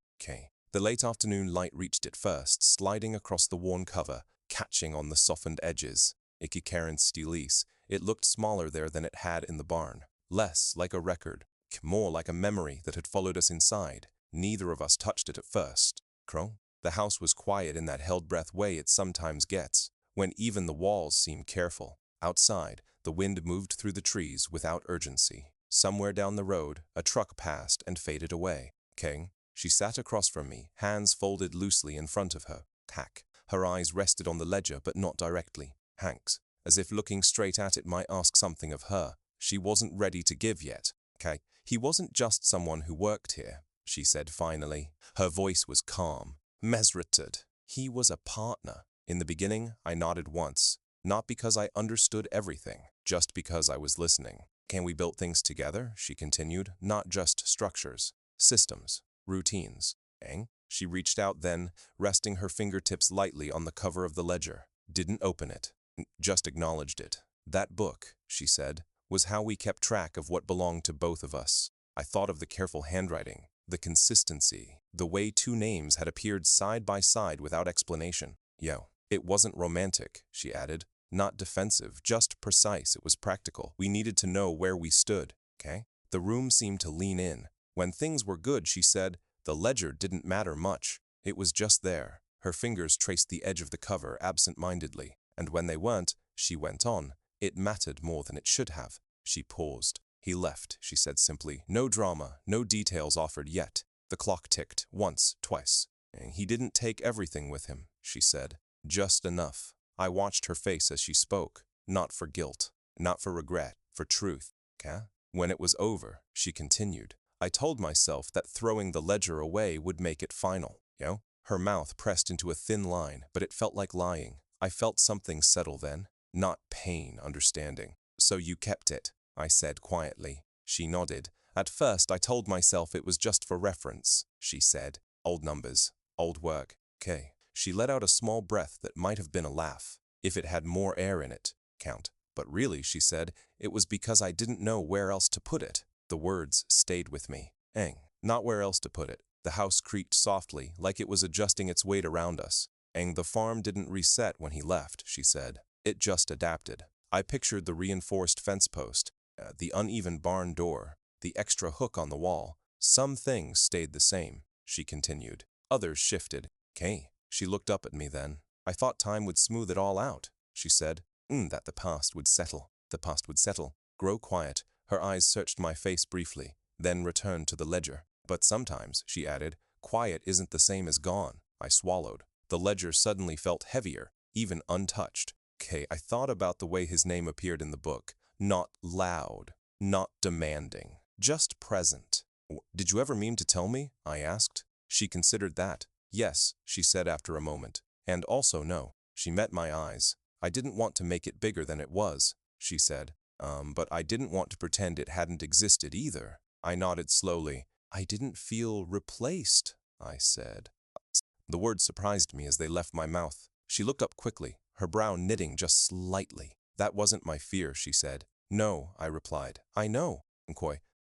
The late afternoon light reached it first, sliding across the worn cover, catching on the softened edges. Ikikaren stilis. It looked smaller there than it had in the barn. Less like a record, more like a memory that had followed us inside. Neither of us touched it at first. Crow? The house was quiet in that held-breath way it sometimes gets, when even the walls seem careful. Outside, the wind moved through the trees without urgency. Somewhere down the road, a truck passed and faded away. King. She sat across from me, hands folded loosely in front of her. Hack. Her eyes rested on the ledger, but not directly. Hanks. As if looking straight at it might ask something of her. She wasn't ready to give yet. He wasn't just someone who worked here, she said finally. Her voice was calm. Mesritud. He was a partner. In the beginning, I nodded once. Not because I understood everything, just because I was listening. Can we build things together? She continued. Not just structures. Systems. Routines. She reached out then, resting her fingertips lightly on the cover of the ledger. Didn't open it. Just acknowledged it. That book, she said, was how we kept track of what belonged to both of us. I thought of the careful handwriting, the consistency, the way two names had appeared side by side without explanation. It wasn't romantic, she added. Not defensive, just precise. It was practical. We needed to know where we stood. The room seemed to lean in. When things were good, she said, the ledger didn't matter much. It was just there. Her fingers traced the edge of the cover absent-mindedly. And when they weren't, she went on. It mattered more than it should have. She paused. He left, she said simply. No drama, no details offered yet. The clock ticked, once, twice. He didn't take everything with him, she said. Just enough. I watched her face as she spoke. Not for guilt, not for regret, for truth. When it was over, she continued. I told myself that throwing the ledger away would make it final. Her mouth pressed into a thin line, but it felt like lying. I felt something settle then. Not pain, understanding. So you kept it, I said quietly. She nodded. At first, I told myself it was just for reference, she said. Old numbers, old work. She let out a small breath that might have been a laugh, if it had more air in it, Count. But really, she said, it was because I didn't know where else to put it. The words stayed with me. Not where else to put it. The house creaked softly, like it was adjusting its weight around us. The farm didn't reset when he left, she said. It just adapted. I pictured the reinforced fence post, the uneven barn door, the extra hook on the wall. Some things stayed the same, she continued. Others shifted. She looked up at me then. I thought time would smooth it all out, she said. That the past would settle. The past would settle. Grow quiet. Her eyes searched my face briefly, then returned to the ledger. But sometimes, she added, quiet isn't the same as gone. I swallowed. The ledger suddenly felt heavier, even untouched. I thought about the way his name appeared in the book. Not loud, not demanding, just present. Did you ever mean to tell me? I asked. She considered that. Yes, she said after a moment. And also no. She met my eyes. I didn't want to make it bigger than it was, she said. But I didn't want to pretend it hadn't existed either. I nodded slowly. I didn't feel replaced, I said. The words surprised me as they left my mouth. She looked up quickly, her brow knitting just slightly. That wasn't my fear, she said. No, I replied. I know.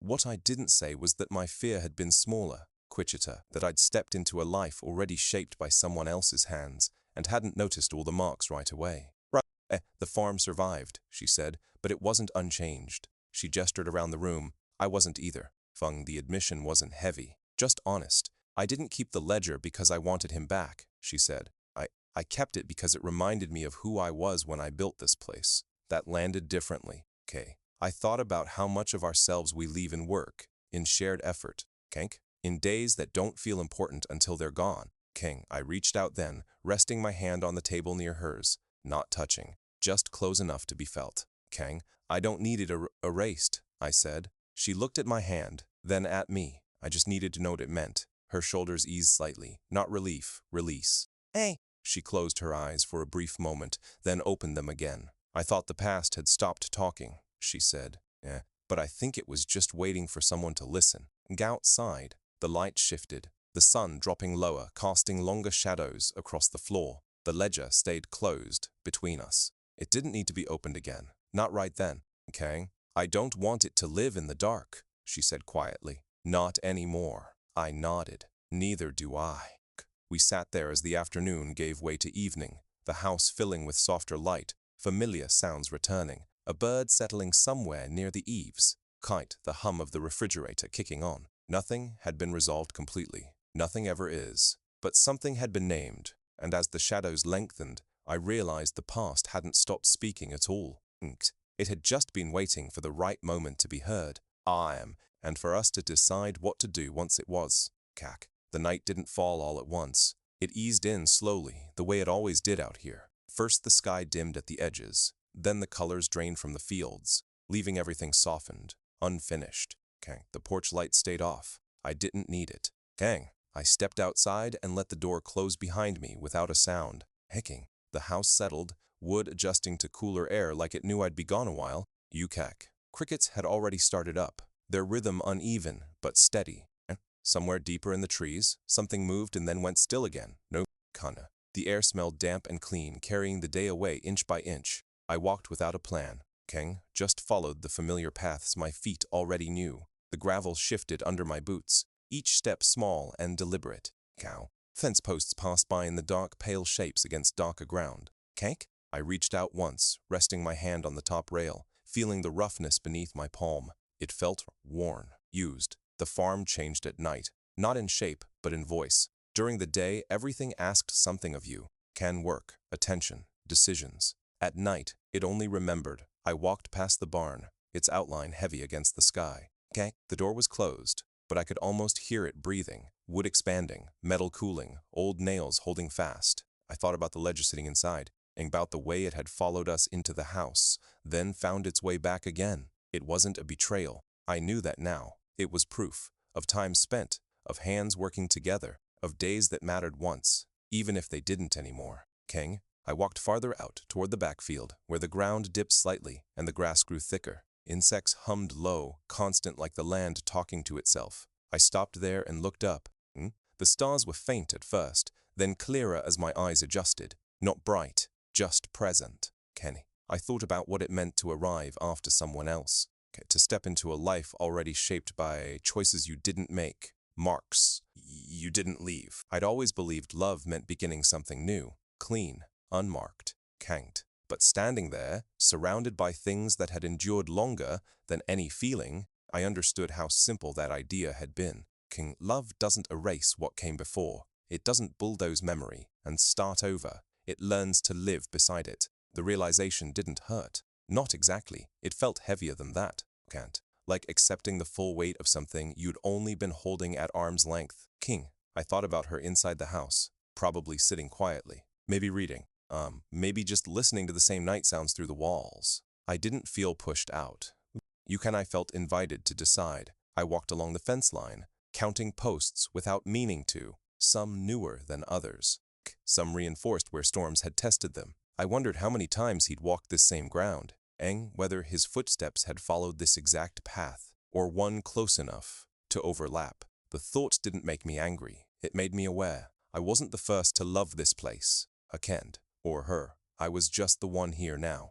What I didn't say was that my fear had been smaller, Quichita, that I'd stepped into a life already shaped by someone else's hands and hadn't noticed all the marks right away. The farm survived, she said, but it wasn't unchanged. She gestured around the room. I wasn't either. Fung, the admission wasn't heavy, just honest. I didn't keep the ledger because I wanted him back, she said. I kept it because it reminded me of who I was when I built this place. That landed differently. I thought about how much of ourselves we leave in work, in shared effort. In days that don't feel important until they're gone. I reached out then, resting my hand on the table near hers. Not touching, just close enough to be felt. I don't need it erased, I said. She looked at my hand, then at me. I just needed to know what it meant. Her shoulders eased slightly. Not relief, release. She closed her eyes for a brief moment, then opened them again. I thought the past had stopped talking, she said. But I think it was just waiting for someone to listen. Gout sighed. The light shifted, the sun dropping lower, casting longer shadows across the floor. The ledger stayed closed between us. It didn't need to be opened again. Not right then, okay? I don't want it to live in the dark, she said quietly. Not anymore. I nodded. Neither do I. We sat there as the afternoon gave way to evening, the house filling with softer light, familiar sounds returning, a bird settling somewhere near the eaves, kite, the hum of the refrigerator kicking on. Nothing had been resolved completely. Nothing ever is. But something had been named, and as the shadows lengthened, I realized the past hadn't stopped speaking at all. It had just been waiting for the right moment to be heard. And for us to decide what to do once it was. The night didn't fall all at once. It eased in slowly, the way it always did out here. First the sky dimmed at the edges, then the colors drained from the fields, leaving everything softened, unfinished. The porch light stayed off. I didn't need it. I stepped outside and let the door close behind me without a sound. The house settled, wood adjusting to cooler air like it knew I'd be gone a while. Crickets had already started up, their rhythm uneven but steady. Somewhere deeper in the trees, something moved and then went still again. No, kinda. The air smelled damp and clean, carrying the day away inch by inch. I walked without a plan. Just followed the familiar paths my feet already knew. The gravel shifted under my boots, each step small and deliberate. Fence posts passed by in the dark, pale shapes against darker ground. I reached out once, resting my hand on the top rail, feeling the roughness beneath my palm. It felt worn, used. The farm changed at night, not in shape, but in voice. During the day, everything asked something of you. Work, attention, decisions. At night, it only remembered. I walked past the barn, its outline heavy against the sky. The door was closed, but I could almost hear it breathing, wood expanding, metal cooling, old nails holding fast. I thought about the ledger sitting inside, and about the way it had followed us into the house, then found its way back again. It wasn't a betrayal. I knew that now. It was proof of time spent, of hands working together, of days that mattered once, even if they didn't anymore. I walked farther out toward the backfield, where the ground dipped slightly and the grass grew thicker. Insects hummed low, constant like the land talking to itself. I stopped there and looked up. The stars were faint at first, then clearer as my eyes adjusted. Not bright, just present. I thought about what it meant to arrive after someone else. To step into a life already shaped by choices you didn't make, marks you didn't leave. I'd always believed love meant beginning something new, clean, unmarked, But standing there, surrounded by things that had endured longer than any feeling, I understood how simple that idea had been. Love doesn't erase what came before. It doesn't bulldoze memory and start over. It learns to live beside it. The realization didn't hurt. Not exactly. It felt heavier than that. Like accepting the full weight of something you'd only been holding at arm's length. I thought about her inside the house, probably sitting quietly, maybe reading, maybe just listening to the same night sounds through the walls. I didn't feel pushed out. I felt invited to decide. I walked along the fence line, counting posts without meaning to, some newer than others. Some reinforced where storms had tested them. I wondered how many times he'd walked this same ground. Whether his footsteps had followed this exact path, or one close enough to overlap. The thought didn't make me angry. It made me aware. I wasn't the first to love this place, or her. I was just the one here now.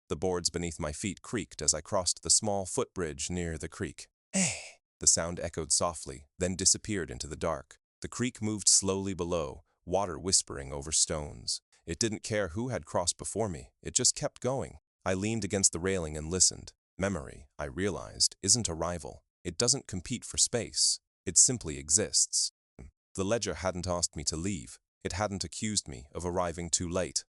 The boards beneath my feet creaked as I crossed the small footbridge near the creek. The sound echoed softly, then disappeared into the dark. The creek moved slowly below, water whispering over stones. It didn't care who had crossed before me. It just kept going. I leaned against the railing and listened. Memory, I realized, isn't a rival. It doesn't compete for space. It simply exists. The ledger hadn't asked me to leave. It hadn't accused me of arriving too late.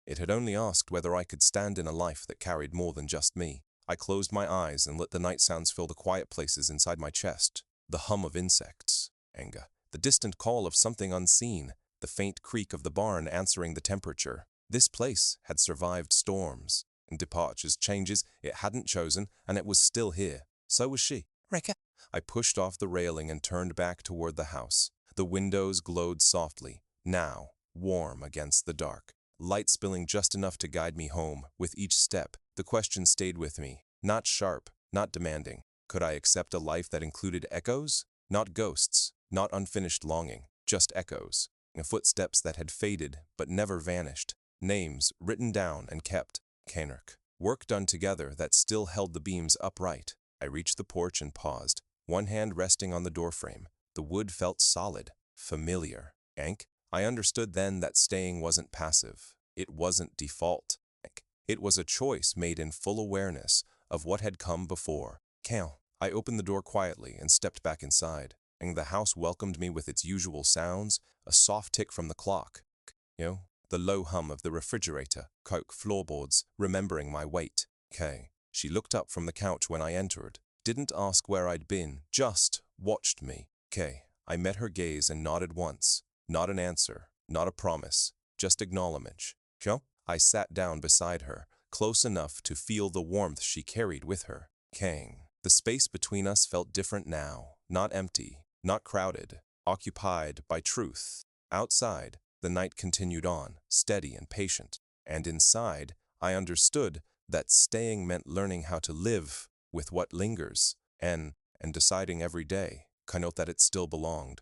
It had only asked whether I could stand in a life that carried more than just me. I closed my eyes and let the night sounds fill the quiet places inside my chest. The hum of insects, the distant call of something unseen, the faint creak of the barn answering the temperature. This place had survived storms and departures, changes it hadn't chosen, and it was still here. So was she. Rekka. I pushed off the railing and turned back toward the house. The windows glowed softly. Now, warm against the dark, light spilling just enough to guide me home. With each step, the question stayed with me, not sharp, not demanding. Could I accept a life that included echoes? Not ghosts, not unfinished longing, just echoes. Footsteps that had faded but never vanished. Names written down and kept. Cainurc. Work done together that still held the beams upright. I reached the porch and paused, one hand resting on the doorframe. The wood felt solid, familiar. I understood then that staying wasn't passive. It wasn't default. It was a choice made in full awareness of what had come before. I opened the door quietly and stepped back inside, and the house welcomed me with its usual sounds, a soft tick from the clock, the low hum of the refrigerator, coke floorboards, remembering my weight. She looked up from the couch when I entered, didn't ask where I'd been, just watched me. I met her gaze and nodded once. Not an answer, not a promise, just acknowledgement. I sat down beside her, close enough to feel the warmth she carried with her. The space between us felt different now, not empty, not crowded, occupied by truth. Outside, the night continued on, steady and patient, and inside, I understood that staying meant learning how to live with what lingers, and deciding every day, that it still belonged.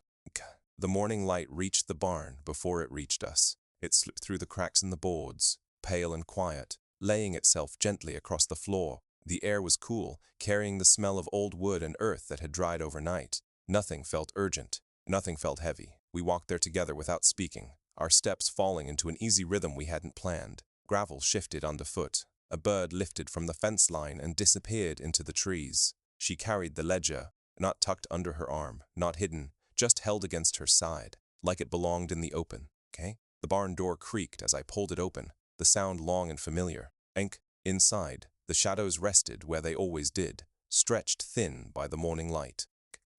The morning light reached the barn before it reached us. It slipped through the cracks in the boards, pale and quiet, laying itself gently across the floor. The air was cool, carrying the smell of old wood and earth that had dried overnight. Nothing felt urgent. Nothing felt heavy. We walked there together without speaking, our steps falling into an easy rhythm we hadn't planned. Gravel shifted underfoot. A bird lifted from the fence line and disappeared into the trees. She carried the ledger, not tucked under her arm, not hidden, just held against her side, like it belonged in the open. The barn door creaked as I pulled it open, the sound long and familiar. Inside, the shadows rested where they always did, stretched thin by the morning light.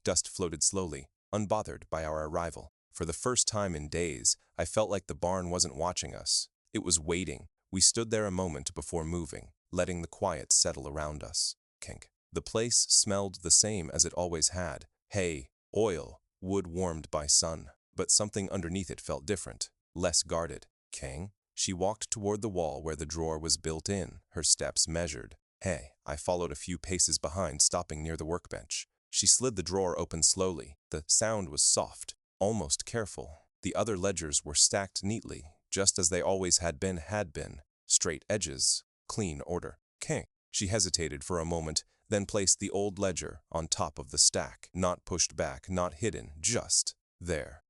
Dust floated slowly, unbothered by our arrival. For the first time in days, I felt like the barn wasn't watching us. It was waiting. We stood there a moment before moving, letting the quiet settle around us. The place smelled the same as it always had. Hay, oil, wood warmed by sun. But something underneath it felt different, less guarded. She walked toward the wall where the drawer was built in, her steps measured. I followed a few paces behind, stopping near the workbench. She slid the drawer open slowly. The sound was soft, almost careful. The other ledgers were stacked neatly, just as they always had been. Straight edges, clean order. She hesitated for a moment, then placed the old ledger on top of the stack, not pushed back, not hidden, just there.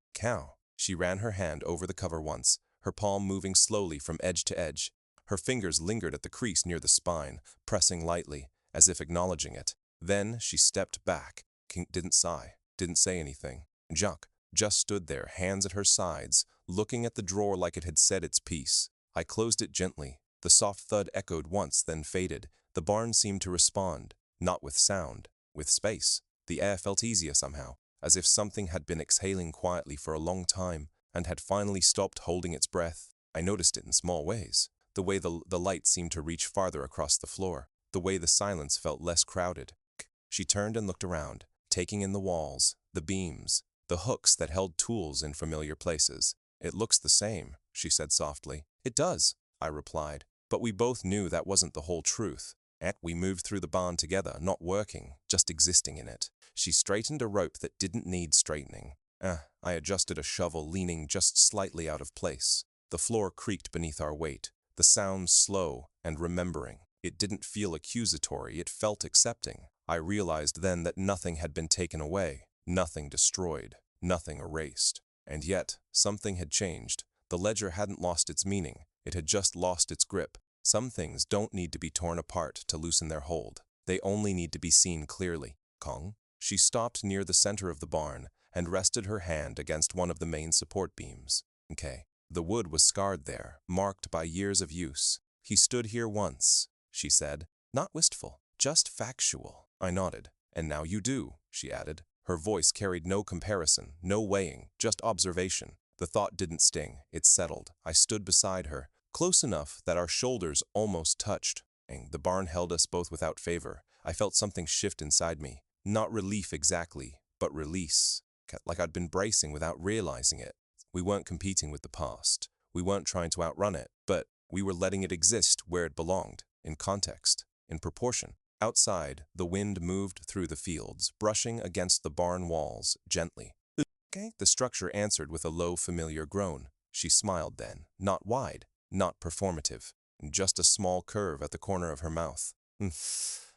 She ran her hand over the cover once, her palm moving slowly from edge to edge. Her fingers lingered at the crease near the spine, pressing lightly, as if acknowledging it. Then she stepped back. Didn't sigh, didn't say anything. Jacques just stood there, hands at her sides, looking at the drawer like it had said its piece. I closed it gently. The soft thud echoed once, then faded. The barn seemed to respond, not with sound, with space. The air felt easier somehow, as if something had been exhaling quietly for a long time and had finally stopped holding its breath. I noticed it in small ways. The way the light seemed to reach farther across the floor. The way the silence felt less crowded. She turned and looked around, taking in the walls, the beams, the hooks that held tools in familiar places. "It looks the same," she said softly. "It does," I replied. But we both knew that wasn't the whole truth. We moved through the barn together, not working, just existing in it. She straightened a rope that didn't need straightening. I adjusted a shovel, leaning just slightly out of place. The floor creaked beneath our weight, the sound slow and remembering. It didn't feel accusatory, it felt accepting. I realized then that nothing had been taken away, nothing destroyed, nothing erased. And yet, something had changed. The ledger hadn't lost its meaning, it had just lost its grip. Some things don't need to be torn apart to loosen their hold. They only need to be seen clearly. She stopped near the center of the barn and rested her hand against one of the main support beams. The wood was scarred there, marked by years of use. "He stood here once," she said. "Not wistful, just factual." I nodded. "And now you do," she added. Her voice carried no comparison, no weighing, just observation. The thought didn't sting, it settled. I stood beside her, close enough that our shoulders almost touched. The barn held us both without favor. I felt something shift inside me. Not relief exactly, but release. Like I'd been bracing without realizing it. We weren't competing with the past. We weren't trying to outrun it, but we were letting it exist where it belonged, in context, in proportion. Outside, the wind moved through the fields, brushing against the barn walls gently. Okay? The structure answered with a low, familiar groan. She smiled then, not wide, not performative, just a small curve at the corner of her mouth.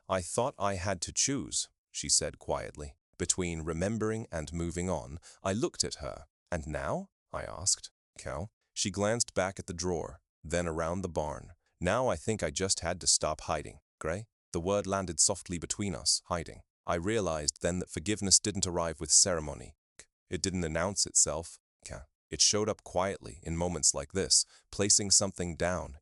I thought I had to choose, she said quietly. Between remembering and moving on, I looked at her. And now? I asked. Cow? She glanced back at the drawer, then around the barn. Now I think I just had to stop hiding. Gray? The word landed softly between us, hiding. I realized then that forgiveness didn't arrive with ceremony. It didn't announce itself. It showed up quietly in moments like this, placing something down,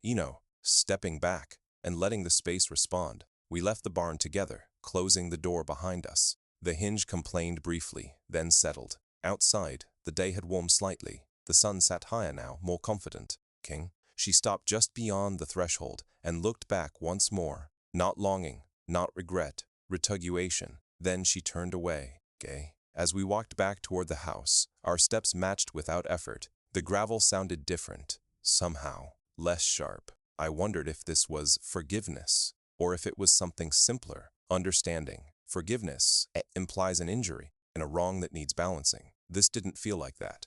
stepping back, and letting the space respond. We left the barn together, closing the door behind us. The hinge complained briefly, then settled. Outside, the day had warmed slightly. The sun sat higher now, more confident. King. She stopped just beyond the threshold and looked back once more. Not longing, not regret, retuguation. Then she turned away. Gay. As we walked back toward the house, our steps matched without effort. The gravel sounded different, somehow, less sharp. I wondered if this was forgiveness, or if it was something simpler, understanding. Forgiveness implies an injury and a wrong that needs balancing. This didn't feel like that.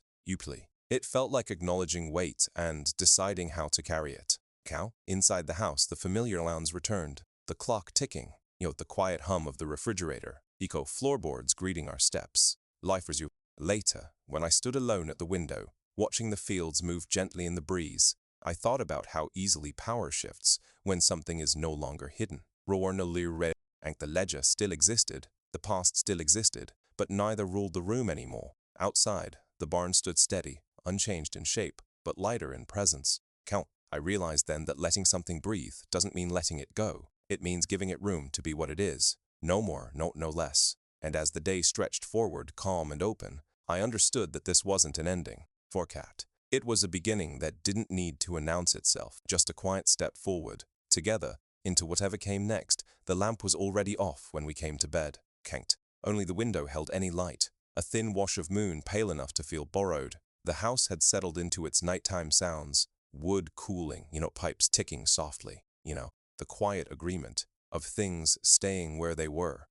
It felt like acknowledging weight and deciding how to carry it. Inside the house, the familiar sounds returned. The clock ticking, the quiet hum of the refrigerator, floorboards greeting our steps. Life resumed. Later, when I stood alone at the window, watching the fields move gently in the breeze, I thought about how easily power shifts when something is no longer hidden. The ledger still existed, the past still existed, but neither ruled the room anymore. Outside, the barn stood steady, unchanged in shape, but lighter in presence. I realized then that letting something breathe doesn't mean letting it go. It means giving it room to be what it is. No more, no less. And as the day stretched forward, calm and open, I understood that this wasn't an ending. For Cat. It was a beginning that didn't need to announce itself, just a quiet step forward. Together, into whatever came next. The lamp was already off when we came to bed. Only the window held any light. A thin wash of moon, pale enough to feel borrowed. The house had settled into its nighttime sounds. Wood cooling, pipes ticking softly. The quiet agreement of things staying where they were.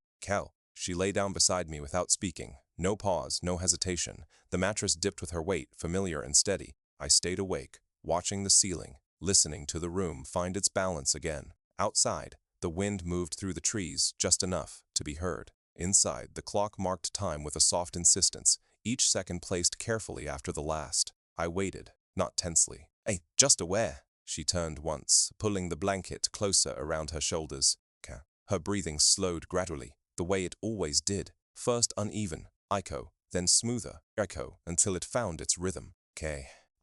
She lay down beside me without speaking. No pause, no hesitation. The mattress dipped with her weight, familiar and steady. I stayed awake, watching the ceiling, listening to the room find its balance again. Outside, the wind moved through the trees, just enough to be heard. Inside, the clock marked time with a soft insistence, each second placed carefully after the last. I waited, not tensely. Hey, just aware. She turned once, pulling the blanket closer around her shoulders. Her breathing slowed gradually, the way it always did. First uneven, then smoother, until it found its rhythm.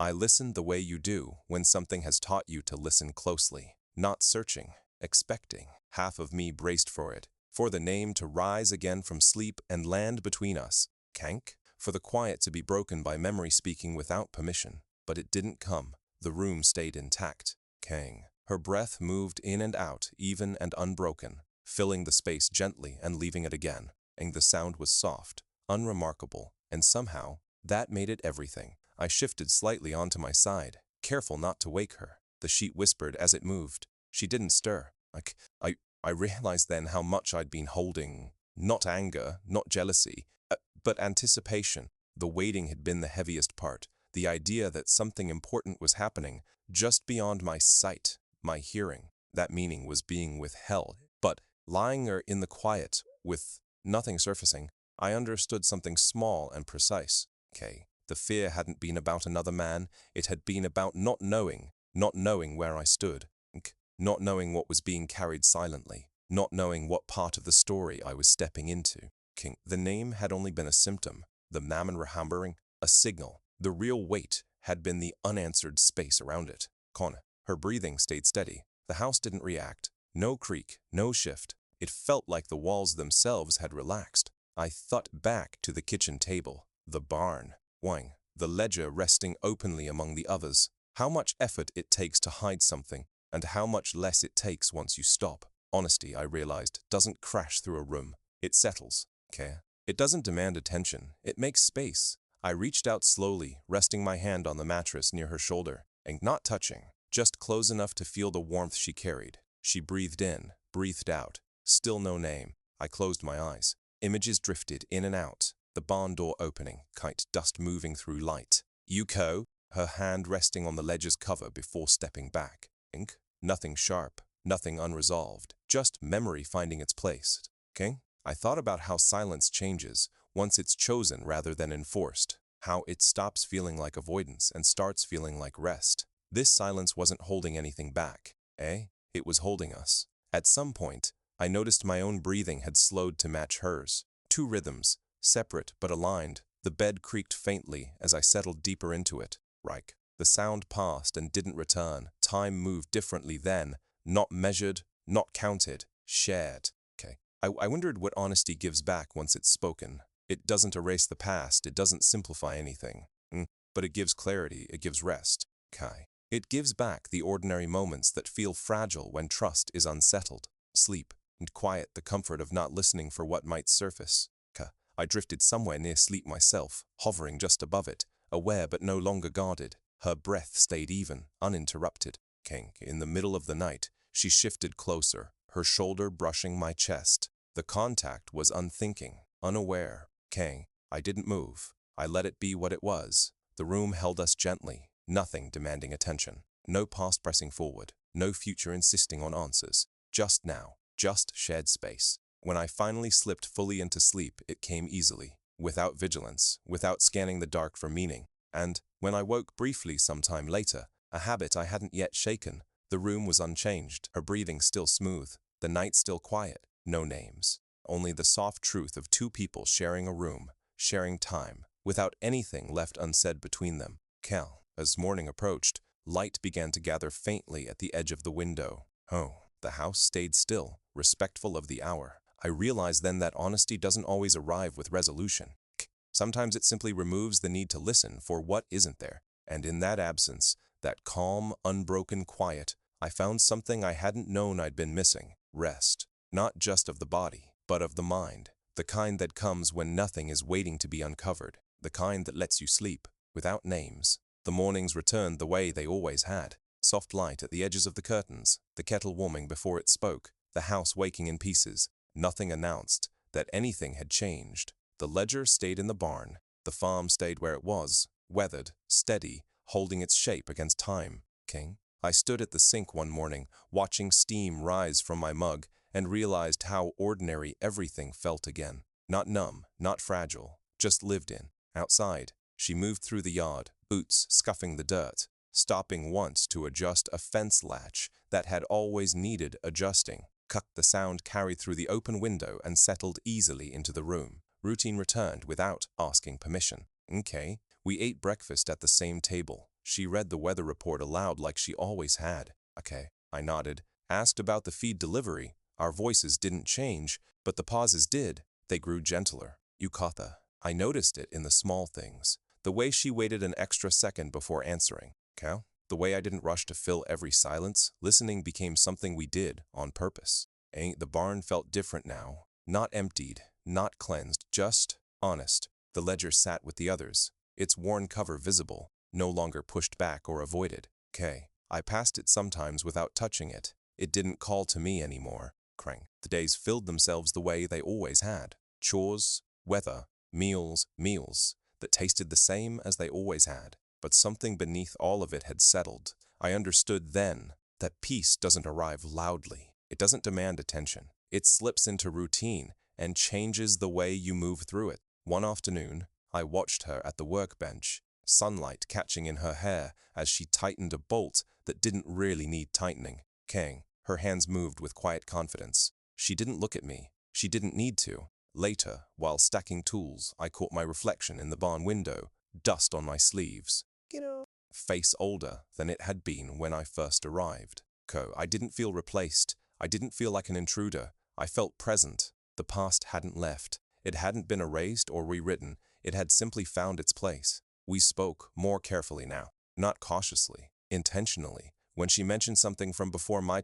I listened the way you do when something has taught you to listen closely. Not searching, expecting. Half of me braced for it, for the name to rise again from sleep and land between us. For the quiet to be broken by memory speaking without permission. But it didn't come. The room stayed intact. Her breath moved in and out, even and unbroken, filling the space gently and leaving it again. And the sound was soft, unremarkable, and somehow, that made it everything. I shifted slightly onto my side, careful not to wake her. The sheet whispered as it moved. She didn't stir. I realized then how much I'd been holding. Not anger, not jealousy, but anticipation. The waiting had been the heaviest part. The idea that something important was happening, just beyond my sight, my hearing. That meaning was being withheld. But lying there in the quiet, with nothing surfacing, I understood something small and precise. The fear hadn't been about another man. It had been about not knowing where I stood. Not knowing what was being carried silently. Not knowing what part of the story I was stepping into. The name had only been a symptom. The Mammon remembering, a signal. The real weight had been the unanswered space around it. Her breathing stayed steady. The house didn't react. No creak, no shift. It felt like the walls themselves had relaxed. I thought back to the kitchen table, the barn, the ledger resting openly among the others. How much effort it takes to hide something, and how much less it takes once you stop. Honesty, I realized, doesn't crash through a room. It settles. It doesn't demand attention. It makes space. I reached out slowly, resting my hand on the mattress near her shoulder, and not touching, just close enough to feel the warmth she carried. She breathed in, breathed out. Still no name. I closed my eyes. Images drifted in and out. The barn door opening, kite dust moving through light. Yuko, her hand resting on the ledge's cover before stepping back. Ink. Nothing sharp, nothing unresolved, just memory finding its place. King? I thought about how silence changes once it's chosen rather than enforced, how it stops feeling like avoidance and starts feeling like rest. This silence wasn't holding anything back, eh? It was holding us. At some point, I noticed my own breathing had slowed to match hers. Two rhythms, separate but aligned. The bed creaked faintly as I settled deeper into it. Reich. The sound passed and didn't return. Time moved differently then, not measured, not counted, shared. Okay. I wondered what honesty gives back once it's spoken. It doesn't erase the past, it doesn't simplify anything. But it gives clarity, it gives rest. Kai. It gives back the ordinary moments that feel fragile when trust is unsettled. Sleep, and quiet, the comfort of not listening for what might surface. I drifted somewhere near sleep myself, hovering just above it, aware but no longer guarded. Her breath stayed even, uninterrupted. King. In the middle of the night, she shifted closer, her shoulder brushing my chest. The contact was unthinking, unaware. King. I didn't move. I let it be what it was. The room held us gently, nothing demanding attention. No past pressing forward, no future insisting on answers. Just now, just shared space. When I finally slipped fully into sleep, it came easily, without vigilance, without scanning the dark for meaning. And, when I woke briefly sometime later, a habit I hadn't yet shaken, the room was unchanged, her breathing still smooth, the night still quiet, no names. Only the soft truth of two people sharing a room, sharing time, without anything left unsaid between them. Cal. As morning approached, light began to gather faintly at the edge of the window. Oh, the house stayed still, respectful of the hour. I realized then that honesty doesn't always arrive with resolution. Sometimes it simply removes the need to listen for what isn't there. And in that absence, that calm, unbroken quiet, I found something I hadn't known I'd been missing. Rest. Not just of the body, but of the mind. The kind that comes when nothing is waiting to be uncovered. The kind that lets you sleep, without names. The mornings returned the way they always had. Soft light at the edges of the curtains, the kettle warming before it spoke, the house waking in pieces. Nothing announced that anything had changed. The ledger stayed in the barn. The farm stayed where it was, weathered, steady, holding its shape against time. King. I stood at the sink one morning, watching steam rise from my mug, and realized how ordinary everything felt again. Not numb, not fragile, just lived in. Outside, she moved through the yard, boots scuffing the dirt, stopping once to adjust a fence latch that had always needed adjusting. The sound carried through the open window and settled easily into the room. Routine returned without asking permission. Okay. We ate breakfast at the same table. She read the weather report aloud like she always had. Okay. I nodded, asked about the feed delivery. Our voices didn't change, but the pauses did. They grew gentler. Yukata. I noticed it in the small things. The way she waited an extra second before answering. Cal? The way I didn't rush to fill every silence, listening became something we did on purpose. The barn felt different now. Not emptied, not cleansed, just honest. The ledger sat with the others, its worn cover visible, no longer pushed back or avoided. I passed it sometimes without touching it. It didn't call to me anymore. Krang. The days filled themselves the way they always had. Chores, weather, meals, that tasted the same as they always had. But something beneath all of it had settled. I understood then that peace doesn't arrive loudly. It doesn't demand attention. It slips into routine and changes the way you move through it. One afternoon, I watched her at the workbench, sunlight catching in her hair as she tightened a bolt that didn't really need tightening. Kang. Her hands moved with quiet confidence. She didn't look at me. She didn't need to. Later, while stacking tools, I caught my reflection in the barn window, dust on my sleeves. Face older than it had been when I first arrived. I didn't feel replaced. I didn't feel like an intruder. I felt present. The past hadn't left. It hadn't been erased or rewritten. It had simply found its place. We spoke more carefully now, not cautiously, intentionally. When she mentioned something from before my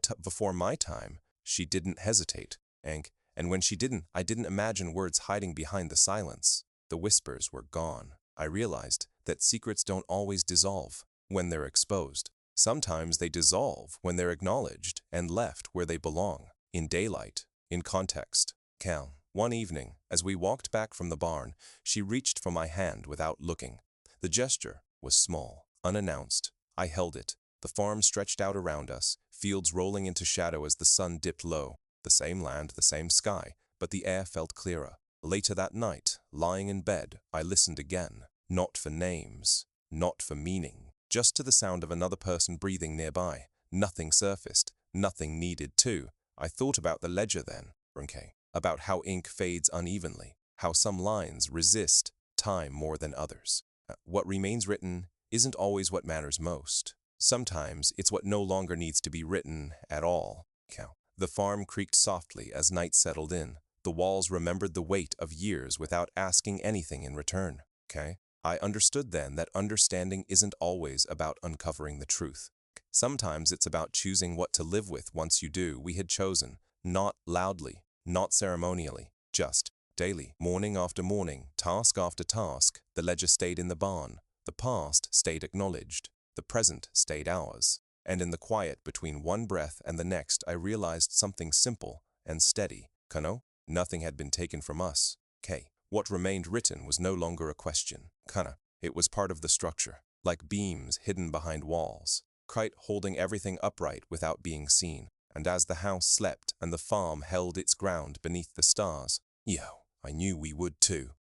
time, she didn't hesitate. And when she didn't, I didn't imagine words hiding behind the silence. The whispers were gone. I realized that secrets don't always dissolve when they're exposed. Sometimes they dissolve when they're acknowledged and left where they belong, in daylight, in context. Cal. One evening, as we walked back from the barn, she reached for my hand without looking. The gesture was small, unannounced. I held it. The farm stretched out around us, fields rolling into shadow as the sun dipped low. The same land, the same sky, but the air felt clearer. Later that night, lying in bed, I listened again. Not for names, not for meaning, just to the sound of another person breathing nearby. Nothing surfaced, nothing needed to. I thought about the ledger then, okay, about how ink fades unevenly, how some lines resist time more than others. What remains written isn't always what matters most. Sometimes it's what no longer needs to be written at all. The farm creaked softly as night settled in. The walls remembered the weight of years without asking anything in return. I understood then that understanding isn't always about uncovering the truth. Sometimes it's about choosing what to live with once you do. We had chosen, not loudly, not ceremonially, just daily, morning after morning, task after task. The ledger stayed in the barn. The past stayed acknowledged. The present stayed ours. And in the quiet between one breath and the next, I realized something simple and steady. Kano, nothing had been taken from us. What remained written was no longer a question. It was part of the structure, like beams hidden behind walls. Kite holding everything upright without being seen. And as the house slept and the farm held its ground beneath the stars, I knew we would too.